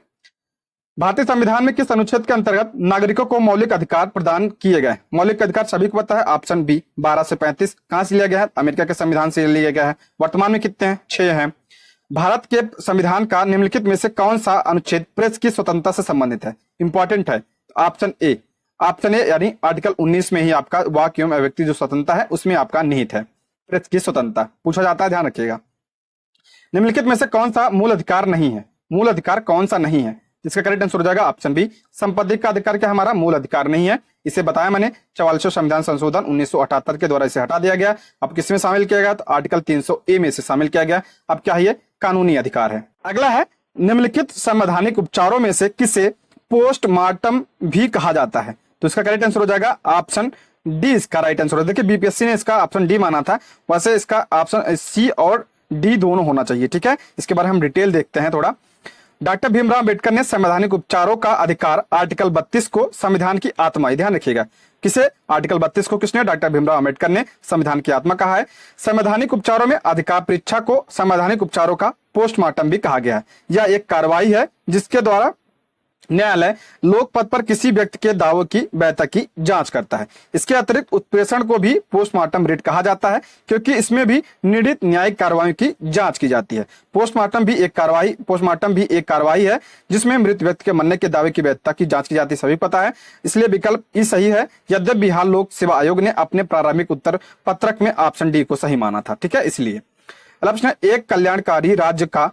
भारतीय संविधान में किस अनुच्छेद के अंतर्गत नागरिकों को मौलिक अधिकार प्रदान किए गए? मौलिक अधिकार सभी को पता है, ऑप्शन बी 12 से 35। कहां से लिया गया है? अमेरिका के संविधान से लिया गया है। वर्तमान में कितने हैं? 6 हैं। भारत के संविधान का निम्नलिखित में से कौन सा अनुच्छेद प्रेस की स्वतंत्रता से संबंधित है? इंपॉर्टेंट है। ऑप्शन ए, ऑप्शन ए यानी आर्टिकल 19 में ही आपका वाक एवं अभिव्यक्ति जो स्वतंत्रता है उसमें आपका निहित है प्रेस की स्वतंत्रता, पूछा जाता है, ध्यान रखिएगा। निम्नलिखित में से कौन सा मूल अधिकार नहीं है? मूल अधिकार कौन सा नहीं है? जिसका करेक्ट आंसर हो जाएगा ऑप्शन बी, संपत्ति का अधिकार क्या हमारा मूल अधिकार नहीं है। इसे बताया मैंने 44वां संविधान संशोधन 1978 के द्वारा इसे हटा दिया गया। अब किसमें शामिल किया गया? तो आर्टिकल 300 ए में से शामिल किया गया। अब क्या है? ये कानूनी अधिकार है। अगला है, निम्नलिखित संवैधानिक उपचारों में से किसे पोस्टमार्टम भी कहा जाता है? तो इसका करेक्ट आंसर हो जाएगा ऑप्शन डी, इसका राइट आंसर हो। देखिए बीपीएससी ने इसका ऑप्शन डी माना था, वैसे इसका ऑप्शन सी और डी दोनों होना चाहिए, ठीक है। इसके बारे में हम डिटेल देखते हैं थोड़ा। डॉक्टर भीमराव अंबेडकर ने संवैधानिक उपचारों का अधिकार आर्टिकल 32 को संविधान की आत्मा, ध्यान रखिएगा, किसे? आर्टिकल 32 को किसने? डॉक्टर भीमराव अंबेडकर ने संविधान की आत्मा कहा है। संवैधानिक उपचारों में अधिकार परीक्षा को संवैधानिक उपचारों का पोस्टमार्टम भी कहा गया है। यह एक कार्रवाई है जिसके द्वारा न्यायालय लोक पद पर किसी व्यक्ति के दावों की वैधता की जांच करता है। इसके अतिरिक्त उत्प्रेषण को भी पोस्टमार्टम रिट कहा जाता है क्योंकि इसमें भी निर्णीत न्यायिक कार्रवाई की जांच की जाती है। पोस्टमार्टम भी एक कार्रवाई है जिसमें मृत व्यक्ति के मरने के दावे की वैधता की जांच की जाती है, सभी पता है। इसलिए विकल्प ई सही है। यद्यपि बिहार लोक सेवा आयोग ने अपने प्रारंभिक उत्तर पत्रक में ऑप्शन डी को सही माना था, ठीक है। इसलिए प्रश्न, एक कल्याणकारी राज्य का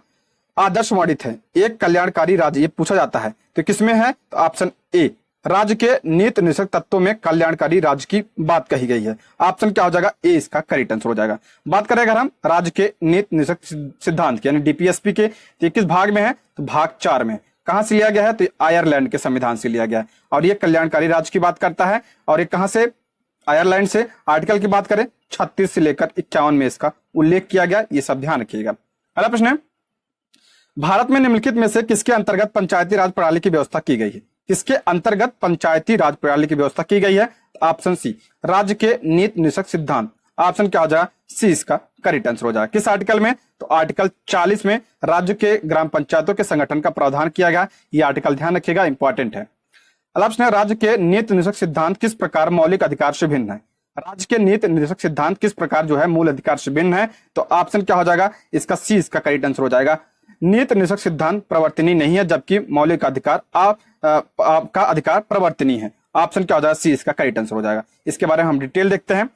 आदर्श वर्णित है। एक कल्याणकारी राज्य ये पूछा जाता है तो किसमें है? तो ऑप्शन ए, राज्य के नीति निषेध तत्वों में कल्याणकारी राज्य की बात कही गई है। ऑप्शन क्या हो जाएगा? ए इसका करेक्ट आंसर हो जाएगा। बात करें अगर हम राज्य के नीति निषेध सिद्धांत की यानी डीपीएसपी के, तो किस भाग में है? तो भाग 4 में। कहां से लिया गया है? तो आयरलैंड के संविधान से लिया गया है और ये कल्याणकारी राज्य की बात करता है। और ये कहां से? आयरलैंड से। आर्टिकल की बात करें 36 से लेकर 51 में इसका उल्लेख किया गया, ये सब ध्यान रखिएगा। अगला प्रश्न है, भारत में निम्नलिखित में से किसके अंतर्गत पंचायती राज प्रणाली की व्यवस्था की गई है? किसके अंतर्गत पंचायती राज प्रणाली की व्यवस्था की गई है? ऑप्शन सी, राज्य के नीति निषेध सिद्धांत। ऑप्शन क्या हो जाएगा? सी इसका करेक्ट आंसर हो जाएगा। किस आर्टिकल में? तो आर्टिकल 40 में राज्य के ग्राम पंचायतों के संगठन का प्रावधान किया गया। ये आर्टिकल ध्यान रखिएगा, इंपॉर्टेंट है। ऑप्शन है, राज्य के नीति निषेध सिद्धांत किस प्रकार मौलिक अधिकार से भिन्न है? राज्य के नीति निषेध सिद्धांत किस प्रकार जो है मूल अधिकार से भिन्न है? तो ऑप्शन क्या हो जाएगा? इसका सी इसका करेक्ट आंसर हो जाएगा। नीति निषेध सिद्धांत प्रवर्तनीय नहीं है जबकि मौलिक अधिकार आपका अधिकार प्रवर्तनीय है। ऑप्शन क्या हो जाएगा? सी इसका करेक्ट आंसर हो जाएगा। इसके बारे में हम डिटेल देखते हैं।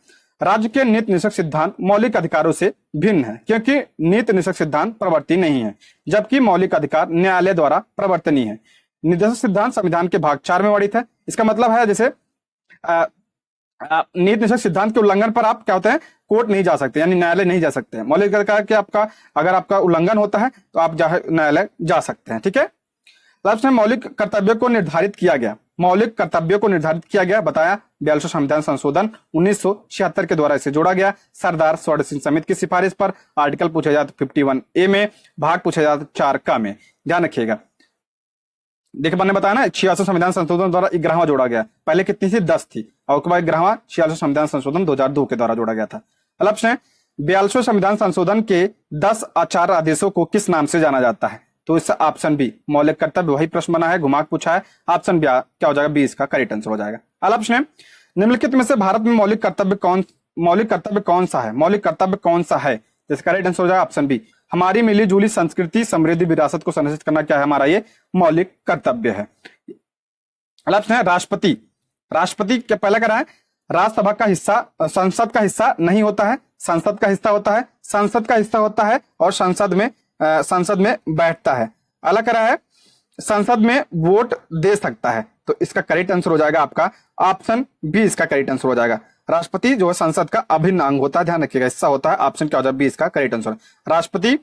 राज्य के नीति निषेध सिद्धांत मौलिक अधिकारों से भिन्न है क्योंकि नीति निषेध सिद्धांत प्रवर्तनीय नहीं है जबकि मौलिक अधिकार न्यायालय द्वारा प्रवर्तनीय है। निषेध सिद्धांत संविधान के भाग 4 में वर्णित है। इसका मतलब है जैसे नीति निषेध सिद्धांत के उल्लंघन पर आप क्या होते हैं? कोर्ट नहीं जा सकते, यानी न्यायालय नहीं जा सकते हैं। मौलिक अधिकार के आपका अगर आपका उल्लंघन होता है तो आप न्यायालय जा सकते हैं, ठीक है। लास्ट में मौलिक कर्तव्य को निर्धारित किया गया। मौलिक कर्तव्यों को निर्धारित किया गया, बताया 42वां संविधान संशोधन 1976 के द्वारा इसे जोड़ा गया। सरदार स्वर्ण सिंह समिति की सिफारिश पर। आर्टिकल पूछा जाता 51A में, भाग पूछा जाता 4 में, ध्यान रखिएगा। देखिए मैंने बताया ना 86वां संविधान संशोधन द्वारा 11वां जोड़ा गया। पहले कितनी थी? 10 थी और उसके बाद 11वां 86वां संविधान संशोधन 2002 के द्वारा जोड़ा गया था। प्रश्न है, 42वें संविधान संशोधन के 10 आचार्य आदेशों को किस नाम से जाना जाता है? तो इसका ऑप्शन बी, मौलिक कर्तव्य, वही प्रश्न बना है, घुमा पूछा है। ऑप्शन बी क्या हो जाएगा? बी इसका करेक्ट आंसर हो जाएगा। अगला प्रश्न है, निम्नलिखित में से भारत में मौलिक कर्तव्य कौन सा है? मौलिक कर्तव्य कौन सा है? इसका राइट आंसर हो जाएगा ऑप्शन बी। हमारी मिली जुली संस्कृति समृद्धि विरासत को संरक्षित करना क्या है हमारा ये मौलिक कर्तव्य है। ऑप्शन है राष्ट्रपति। राष्ट्रपति क्या पहला करा है, राज्यसभा का हिस्सा संसद का हिस्सा नहीं होता है, संसद का हिस्सा होता है, संसद का हिस्सा होता है और संसद में बैठता है। अलग करा है संसद में वोट दे सकता है। तो इसका करेक्ट आंसर हो जाएगा आपका ऑप्शन बी, इसका करेक्ट आंसर हो जाएगा। राष्ट्रपति जो है संसद का अभिन्न अंग होता है, ध्यान रखिएगा, हिस्सा होता है। ऑप्शन क्या हो जाएगा बी, इसका करेक्ट आंसर। राष्ट्रपति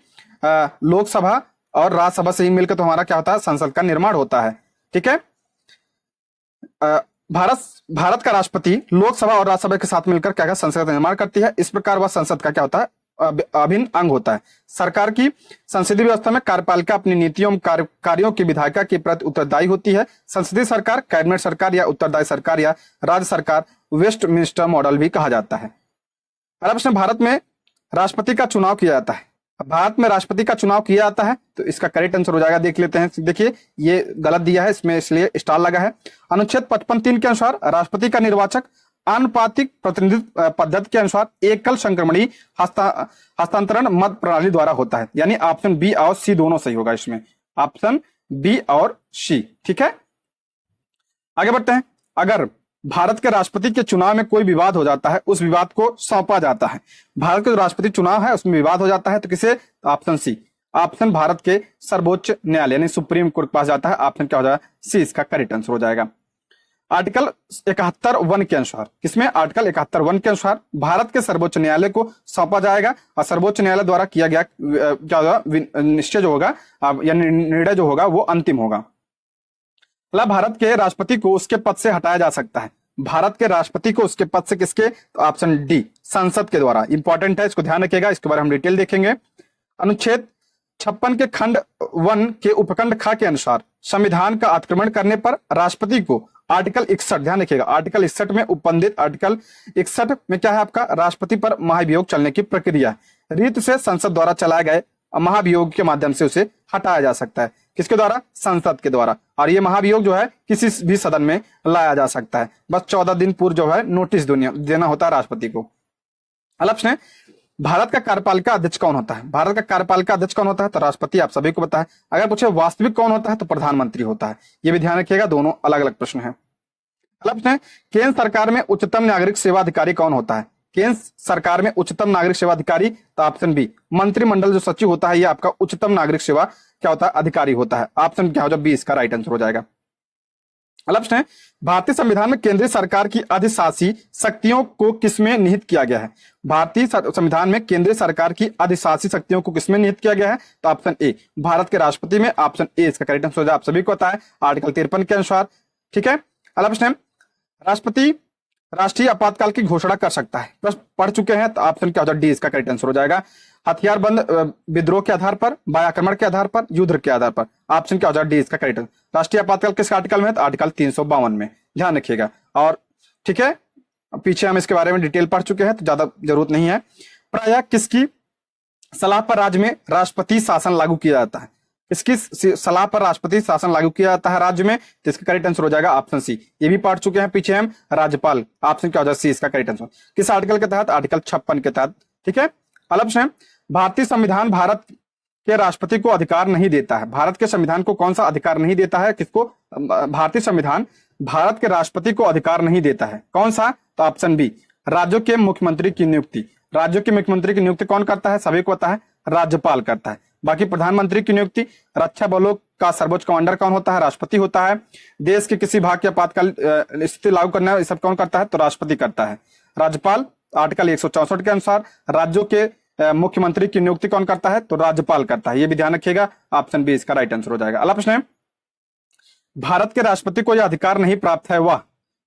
लोकसभा और राज्यसभा से ही मिलकर तो हमारा क्या होता है संसद का निर्माण होता है। ठीक है, भारत का राष्ट्रपति लोकसभा और राज्यसभा के साथ मिलकर क्या संसद का निर्माण करती है। इस प्रकार वह संसद का क्या होता है अभिन्न अंग होता है। सरकार की संसदीय व्यवस्था में कार्यपालिका अपनी नीतियों कार्यों की विधायिका के प्रति उत्तरदायी होती है। संसदीय सरकार, कैबिनेट सरकार या उत्तरदायी सरकार या राज्य सरकार वेस्टमिंस्टर मॉडल भी कहा जाता है। अगला प्रश्न, भारत में राष्ट्रपति का चुनाव किया जाता है। भारत में राष्ट्रपति का चुनाव किया जाता है तो इसका करेक्ट आंसर हो जाएगा, देख लेते हैं। देखिए ये गलत दिया है इसमें, इसलिए स्टार लगा है। अनुच्छेद 55(3) के अनुसार राष्ट्रपति का निर्वाचक आनुपातिक प्रतिनिधित्व पद्धति के अनुसार एकल संक्रमणी हस्तांतरण मत प्रणाली द्वारा होता है। यानी ऑप्शन बी और सी दोनों सही होगा इसमें, ऑप्शन बी और सी। ठीक है, आगे बढ़ते हैं। अगर भारत के राष्ट्रपति के चुनाव में कोई विवाद हो जाता है, उस विवाद को सौंपा जाता है। भारत के जो राष्ट्रपति चुनाव है उसमें विवाद हो जाता है तो किसे, ऑप्शन सी, ऑप्शन भारत के सर्वोच्च न्यायालय यानी सुप्रीम कोर्ट के पास जाता है। ऑप्शन क्या हो जाएगा सी, इसका करेक्ट आंसर हो जाएगा। आर्टिकल 71(1) के अनुसार, किसमें, आर्टिकल 71(1) के अनुसार भारत के सर्वोच्च न्यायालय को सौंपा जाएगा और सर्वोच्च न्यायालय द्वारा किया गया क्या होगा निश्चय जो होगा यानी निर्णय जो होगा वो अंतिम होगा। भारत के राष्ट्रपति को उसके पद से हटाया जा सकता है। भारत के राष्ट्रपति को उसके पद से किसके, तो ऑप्शन डी, संसद के द्वारा। इंपॉर्टेंट है, इसको ध्यान रखिएगा, इसके बारे में हम डिटेल देखेंगे। अनुच्छेद 56 के खंड 1 के उपखंड ख के अनुसार संविधान का अतिक्रमण करने पर राष्ट्रपति को आर्टिकल 61, ध्यान रखिएगा, आर्टिकल 61 में उपबंधित आर्टिकल 61 में क्या है आपका, राष्ट्रपति पर महाभियोग चलने की प्रक्रिया रीत से संसद द्वारा चलाए गए महाभियोग के माध्यम से उसे हटाया जा सकता है। किसके द्वारा, संसद के द्वारा। और ये महाभियोग जो है किसी भी सदन में लाया जा सकता है, बस 14 दिन पूर्व जो है नोटिस देना होता है राष्ट्रपति को। अगला प्रश्न है, भारत का कार्यपालिका अध्यक्ष कौन होता है। भारत का कार्यपालिका अध्यक्ष कौन होता है, तो राष्ट्रपति, आप सभी को पता है। अगर पूछे वास्तविक कौन होता है तो प्रधानमंत्री होता है। ये भी ध्यान रखिएगा, दोनों अलग अलग प्रश्न है। अगला प्रश्न है, केंद्र सरकार में उच्चतम नागरिक सेवा अधिकारी कौन होता है। केंद्र सरकार में उच्चतम नागरिक सेवा अधिकारी, तो ऑप्शन बी, मंत्रिमंडल जो सचिव होता है ये आपका उच्चतम नागरिक सेवा क्या होता है, अधिकारी होता है। ऑप्शन क्या हो जाएगा बी, इसका राइट आंसर हो जाएगा। अगला प्रश्न है, भारतीय संविधान में केंद्रीय सरकार की अधिशासी शक्तियों को किसमें निहित किया गया है। भारतीय संविधान में केंद्रीय सरकार की अधिशासी शक्तियों को किसमें निहित किया गया है, तो ऑप्शन ए, भारत के राष्ट्रपति में। ऑप्शन ए इसका करेक्ट आंसर हो जाएगा, आप सभी को पता है, आर्टिकल 53 के अनुसार। ठीक है, अगला प्रश्न है, राष्ट्रपति राष्ट्रीय आपातकाल की घोषणा कर सकता है। प्रश्न पढ़ चुके हैं, तो ऑप्शन क्या हो जाएगा डी, इसका करेक्ट आंसर हो जाएगा। हथियारबंद विद्रोह के आधार पर, बाह्य आक्रमण के आधार पर, युद्ध के आधार पर। ऑप्शन क्या हो जाएगा डी, इसका करेक्ट आंसर। राष्ट्रीय आपातकाल किस आर्टिकल में, तो आर्टिकल 352 में, ध्यान रखिएगा। और ठीक है, पीछे हम इसके बारे में डिटेल पढ़ चुके हैं तो ज्यादा जरूरत नहीं है। प्रायः किसकी सलाह पर राज्य में राष्ट्रपति शासन लागू किया जाता है। इसकी सलाह पर राष्ट्रपति शासन लागू किया जाता है राज्य में, तो इसका करेक्ट आंसर हो जाएगा ऑप्शन सी। ये भी पढ़ चुके हैं पीछे हम, राज्यपाल। ऑप्शन क्या हो जाएगा सी, इसका करेक्ट आंसर। किस आर्टिकल के तहत, आर्टिकल 56 के तहत। ठीक है, अगला प्रश्न है, भारतीय संविधान भारत के राष्ट्रपति को अधिकार नहीं देता है। भारत के संविधान को कौन सा अधिकार नहीं देता है, किसको, भारतीय संविधान भारत के राष्ट्रपति को अधिकार नहीं देता है। कौन सा, तो ऑप्शन बी, राज्यों के मुख्यमंत्री की नियुक्ति। राज्यों के मुख्यमंत्री की नियुक्ति कौन करता है, सभी को पता है, राज्यपाल करता है। बाकी प्रधानमंत्री की नियुक्ति, रक्षा बलों का सर्वोच्च कमांडर कौन होता है, राष्ट्रपति होता है। देश के किसी भाग की आपातकाल स्थिति लागू करना है, सब कौन करता है, तो राष्ट्रपति करता है। राज्यपाल आर्टिकल 164 के अनुसार राज्यों के मुख्यमंत्री की नियुक्ति कौन करता है, तो राज्यपाल करता है। ये भी ध्यान रखिएगा, ऑप्शन बी इसका राइट आंसर हो जाएगा। अगला प्रश्न है, भारत के राष्ट्रपति को यह अधिकार नहीं प्राप्त है वह,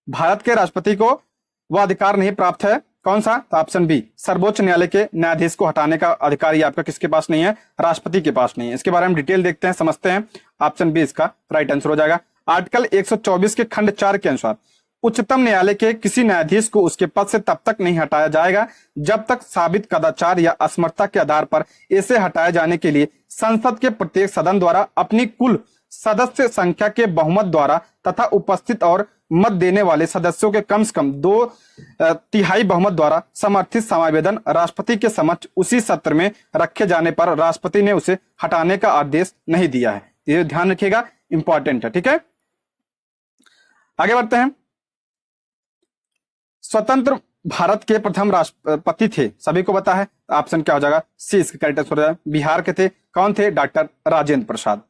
भारत के राष्ट्रपति को वह अधिकार नहीं प्राप्त है, कौन सा, तो ऑप्शन बी, सर्वोच्च न्यायालय के न्यायाधीश को हटाने का अधिकार आपका किसके पास नहीं है, राष्ट्रपति के पास नहीं है। इसके बारे में डिटेल देखते हैं, समझते हैं। ऑप्शन बी इसका राइट आंसर हो जाएगा। आर्टिकल 124 के खंड 4 के अनुसार उच्चतम न्यायालय के किसी न्यायाधीश को उसके पद से तब तक नहीं हटाया जाएगा जब तक साबित कदाचार या असमर्थता के आधार पर इसे हटाए जाने के लिए संसद के प्रत्येक सदन द्वारा अपनी कुल सदस्य संख्या के बहुमत द्वारा तथा उपस्थित और मत देने वाले सदस्यों के कम से कम 2/3 बहुमत द्वारा समर्थित समावेदन राष्ट्रपति के समक्ष उसी सत्र में रखे जाने पर राष्ट्रपति ने उसे हटाने का आदेश नहीं दिया है। ये ध्यान रखिएगा, इंपॉर्टेंट है। ठीक है, आगे बढ़ते हैं। स्वतंत्र भारत के प्रथम राष्ट्रपति थे, सभी को पता है। ऑप्शन क्या हो जाएगा? सी इसका करेक्ट आंसर हो जाएगा। बिहार के थे, कौन थे? डॉक्टर राजेंद्र प्रसाद।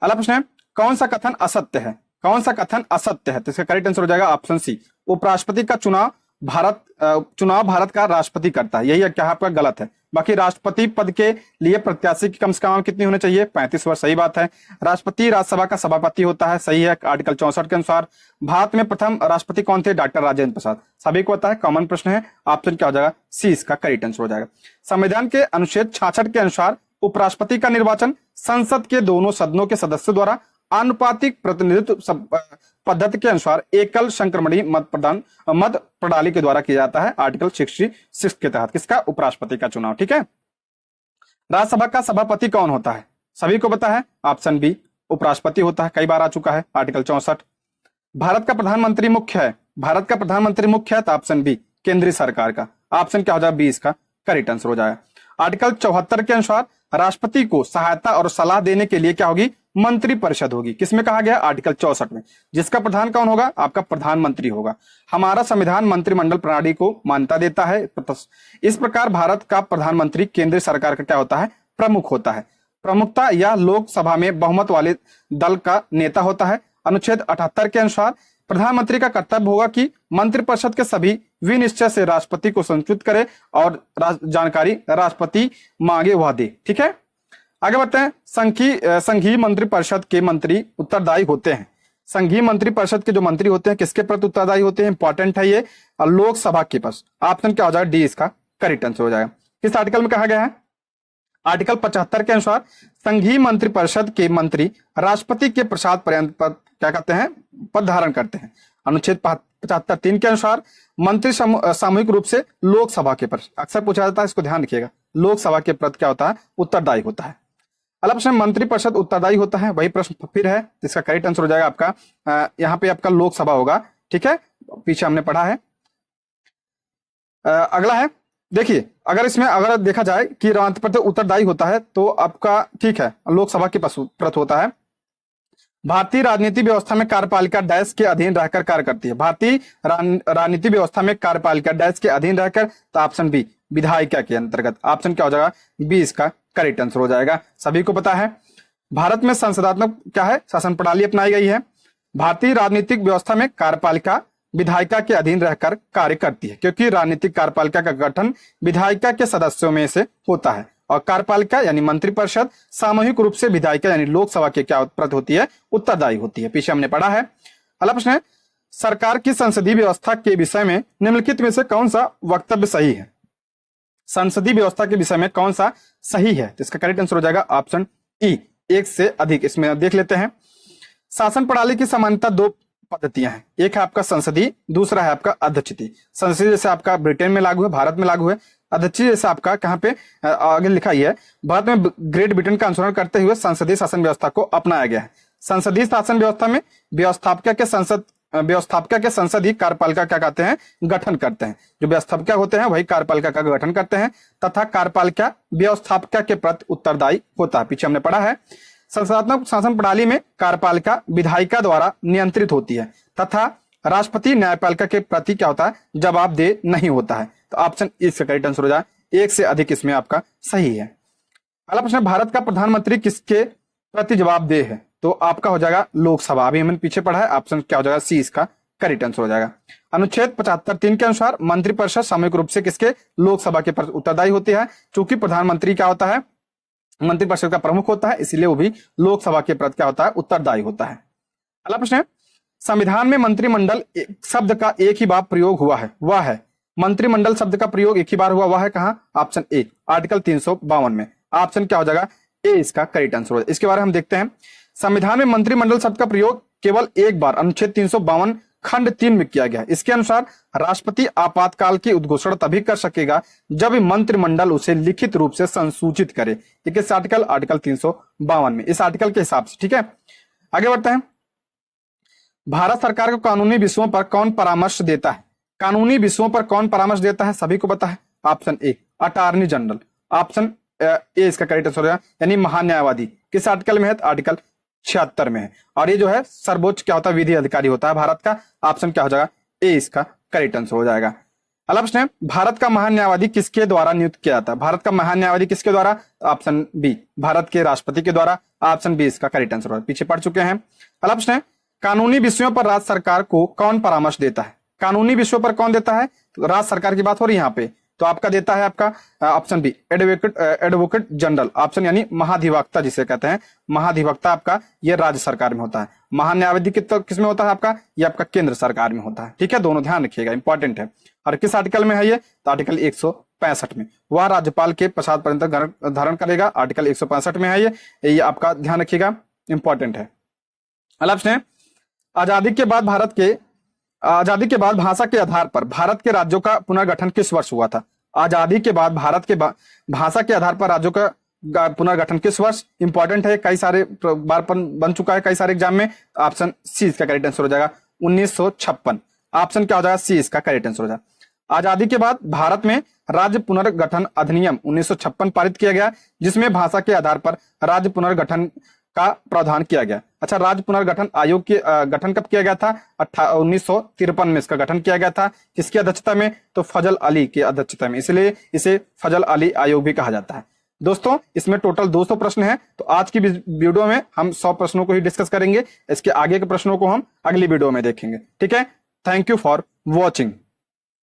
अगला प्रश्न है, कौन सा कथन असत्य है? कौन सा कथन असत्य है? तो इसका करेक्ट आंसर हो जाएगा ऑप्शन सी, उपराष्ट्रपति का चुनाव भारत का राष्ट्रपति करता है। यही क्या आपका गलत है। बाकी राष्ट्रपति पद के लिए प्रत्याशी की कम से कम कितनी होनी चाहिए? 35 वर्ष, सही बात है। राष्ट्रपति राज्यसभा का सभापति होता है, सही है, आर्टिकल 64 के अनुसार। भारत में प्रथम राष्ट्रपति कौन थे? डॉक्टर राजेंद्र प्रसाद, सभी को पता है, कॉमन प्रश्न है। ऑप्शन क्या हो जाएगा? सी इसका करेक्ट आंसर हो जाएगा। संविधान के अनुच्छेद 66 के अनुसार उपराष्ट्रपति का निर्वाचन संसद के दोनों सदनों के सदस्यों द्वारा आनुपातिक प्रतिनिधित्व पद्धति के अनुसार एकल संक्रमणीय मत प्रणाली के द्वारा किया जाता है, आर्टिकल 66 के तहत। किसका? उपराष्ट्रपति का चुनाव। ठीक है, राज्यसभा का सभापति कौन होता है? सभी को पता है, ऑप्शन बी, उपराष्ट्रपति होता है, कई बार आ चुका है, आर्टिकल 64। भारत का प्रधानमंत्री मुख्य है, भारत का प्रधानमंत्री मुख्य है, तो ऑप्शन बी, केंद्रीय सरकार का। ऑप्शन क्या हो जाएगा? बी इसका करेक्ट आंसर हो जाएगा। आर्टिकल 74 के अनुसार राष्ट्रपति को सहायता और सलाह देने के लिए क्या होगी? मंत्रिपरिषद होगी। किसमें कहा गया? आर्टिकल 64 में, जिसका प्रधान कौन होगा? आपका प्रधानमंत्री होगा। हमारा संविधान मंत्रिमंडल प्रणाली को मान्यता देता है। इस प्रकार भारत का प्रधानमंत्री केंद्रीय सरकार का क्या होता है? प्रमुख होता है। प्रमुखता या लोकसभा में बहुमत वाले दल का नेता होता है। अनुच्छेद 78 के अनुसार प्रधानमंत्री का कर्तव्य होगा कि मंत्रिपरिषद के सभी विनिश्चय से राष्ट्रपति को संचित करे और जानकारी राष्ट्रपति मांगे वह दे। ठीक है, आगे बढ़ते हैं। संघीय मंत्रिपरिषद के मंत्री उत्तरदायी होते हैं। संघीय मंत्रिपरिषद के जो मंत्री होते हैं किसके प्रति उत्तरदायी होते हैं? इंपॉर्टेंट है ये, लोकसभा के पास। ऑप्शन क्या हो जाएगा? डी इसका करेक्ट आंसर हो जाएगा। किस आर्टिकल में कहा गया है? आर्टिकल 75 के अनुसार संघीय मंत्रिपरिषद के मंत्री राष्ट्रपति के प्रसाद पर्यंत क्या करते हैं? पद धारण करते हैं। अनुच्छेद 75(3) के अनुसार मंत्री सामूहिक रूप से लोकसभा के प्रति, अक्सर पूछा जाता है, इसको ध्यान रखिएगा, लोकसभा के प्रति क्या होता है? उत्तरदायी होता है। अगला प्रश्न, मंत्रिपरिषद उत्तरदायी होता है, वही प्रश्न फिर है, इसका करेक्ट आंसर हो जाएगा आपका यहाँ पे आपका लोकसभा होगा। ठीक है, पीछे हमने पढ़ा है। अगला है, देखिए, अगर देखा जाए कि राष्ट्रपति उत्तरदायी होता है तो आपका ठीक है, लोकसभा के प्रति होता है। भारतीय राजनीति व्यवस्था में कार्यपालिका डैश के अधीन रहकर कार्य करती है। भारतीय राजनीति व्यवस्था में कार्यपालिका डैश के अधीन रहकर, तो ऑप्शन बी, विधायिका के अंतर्गत। ऑप्शन क्या हो जाएगा? बी इसका करेक्ट आंसर हो जाएगा। सभी को पता है, भारत में संसदात्मक क्या है? शासन प्रणाली अपनाई गई है। भारतीय राजनीतिक व्यवस्था में कार्यपालिका विधायिका के अधीन रहकर कार्य करती है, क्योंकि राजनीतिक कार्यपालिका का गठन विधायिका के सदस्यों में से होता है और कार्यपालिका यानी मंत्रिपरिषद सामूहिक रूप से विधायिका यानी लोकसभा के क्या प्रति होती है? उत्तरदायी होती है। पीछे हमने पढ़ा है। अगला प्रश्न है, सरकार की संसदीय व्यवस्था के विषय में निम्नलिखित में से कौन सा वक्तव्य सही है? संसदीय व्यवस्था के विषय में कौन सा सही है? तो इसका करेक्ट आंसर हो जाएगा ऑप्शन ई, एक से अधिक। इसमें देख लेते हैं। शासन प्रणाली की सामान्यता दो पद्धतियां हैं, एक है आपका संसदीय, दूसरा है आपका अध्यक्षीय। संसदीय जैसे आपका ब्रिटेन में लागू है, भारत में लागू है। अध्यक्षीय जैसे आपका कहाँ पे आगे लिखा ही है, भारत में ग्रेट ब्रिटेन का अनुसरण करते हुए संसदीय शासन व्यवस्था को अपनाया गया है। संसदीय शासन व्यवस्था में व्यवस्थापिका के संसदीय कार्यपालिका क्या कहते हैं? गठन करते हैं। जो व्यवस्थापिका होते हैं वही कार्यपालिका का गठन करते हैं तथा कार्यपालिका व्यवस्थापिका के प्रति उत्तरदायी होता है। पीछे हमने पढ़ा है। संसदात्मक शासन प्रणाली में कार्यपालिका विधायिका द्वारा नियंत्रित होती है तथा राष्ट्रपति न्यायपालिका के प्रति क्या होता है? जवाबदेह नहीं होता है। तो ऑप्शन इसका करेक्ट आंसर हो जाए, एक से अधिक इसमें आपका सही है। अगला प्रश्न, भारत का प्रधानमंत्री किसके प्रति जवाबदेह है? तो आपका हो जाएगा लोकसभा। अभी हमने पीछे पढ़ा है, ऑप्शन क्या हो जाएगा? सी इसका करेक्ट आंसर हो जाएगा। अनुच्छेद 75(3) के अनुसार मंत्रिपरिषद सामूहिक रूप से किसके? लोकसभा के प्रति उत्तरदायी होती है। चूंकि प्रधानमंत्री क्या होता है? मंत्रिपरिषद का प्रमुख होता है, इसलिए वो भी लोकसभा के प्रति क्या होता है? उत्तरदायी होता है। अगला प्रश्न है, संविधान में मंत्रिमंडल शब्द का एक ही बार प्रयोग हुआ है, वह है? मंत्रिमंडल शब्द का प्रयोग एक ही बार हुआ, वह है कहां? ऑप्शन ए, आर्टिकल 352 में। ऑप्शन क्या हो जाएगा? ए इसका करेक्ट आंसर होगा। इसके बारे में हम देखते हैं। संविधान में मंत्रिमंडल शब्द का प्रयोग केवल एक बार अनुच्छेद 352 खंड 3 में किया गया। इसके अनुसार राष्ट्रपति आपातकाल की उद्घोषणा तभी कर सकेगा जब मंत्रिमंडल उसे लिखित रूप से संसूचित करे। किस आर्टिकल 352 में, इस आर्टिकल के हिसाब से। ठीक है, आगे बढ़ते हैं। भारत सरकार को कानूनी विषयों पर कौन परामर्श देता है? कानूनी विषयों पर कौन परामर्श देता है, सभी को पता है। Option A attorney general, option A इसका करेक्ट आंसर हो जाएगा, यानी महान्यायवादी। किस आर्टिकल में है? तो आर्टिकल 76 में है। और ये जो है सर्वोच्च क्या होता है? विधि अधिकारी होता है भारत का। ऑप्शन क्या हो जाएगा? ए इसका करेक्ट आंसर हो जाएगा। अगला प्रश्न है, भारत का महान्यायवादी किसके द्वारा नियुक्त किया जाता है? भारत का महान्यायवादी किसके द्वारा? ऑप्शन बी भारत के राष्ट्रपति के द्वारा। ऑप्शन बी इसका करेक्ट आंसर होगा, पीछे पढ़ चुके हैं। अगला प्रश्न है, कानूनी विषयों पर राज्य सरकार को कौन परामर्श देता है? कानूनी विषयों पर कौन देता है? तो राज्य सरकार की बात हो रही है यहाँ पे, तो आपका देता है आपका option B advocate general. Option यानी महाधिवक्ता जिसे कहते हैं, महाधिवक्ता आपका ये राज्य सरकार में होता है। महान्यायवादी किस में होता है आपका? ये आपका केंद्र सरकार में होता है। ठीक है, दोनों ध्यान रखिएगा, इंपॉर्टेंट है। और किस आर्टिकल में है ये? तो आर्टिकल 165 में। वह राज्यपाल के पश्चात पर्यंत धारण करेगा, आर्टिकल 165 में है ये आपका ध्यान रखिएगा, इंपॉर्टेंट है। अगला प्रश्न है, आजादी के बाद भाषा के आधार पर भारत के राज्यों का पुनर्गठन किस वर्ष हुआ था? आजादी के बाद भारत के भाषा के आधार पर राज्यों का पुनर्गठन किस वर्ष? इंपॉर्टेंट है, कई सारे बार बन चुका है कई सारे एग्जाम में। ऑप्शन सी इसका करेक्ट आंसर हो जाएगा 1956। ऑप्शन क्या हो जाएगा? सी इसका करेक्ट आंसर हो जाएगा। आजादी के बाद भारत में राज्य पुनर्गठन अधिनियम 1956 पारित किया गया, जिसमें भाषा के आधार पर राज्य पुनर्गठन का प्रावधान किया गया। अच्छा, राज्य पुनर्गठन आयोग के गठन कब किया गया था? 1953 में इसका गठन किया गया था। किसकी अध्यक्षता में? तो फजल अली की अध्यक्षता में, इसलिए इसे फजल अली आयोग भी कहा जाता है। दोस्तों, इसमें टोटल 200 प्रश्न हैं, तो आज की वीडियो में हम 100 प्रश्नों को ही डिस्कस करेंगे। इसके आगे के प्रश्नों को हम अगली वीडियो में देखेंगे। ठीक है, थैंक यू फॉर वॉचिंग।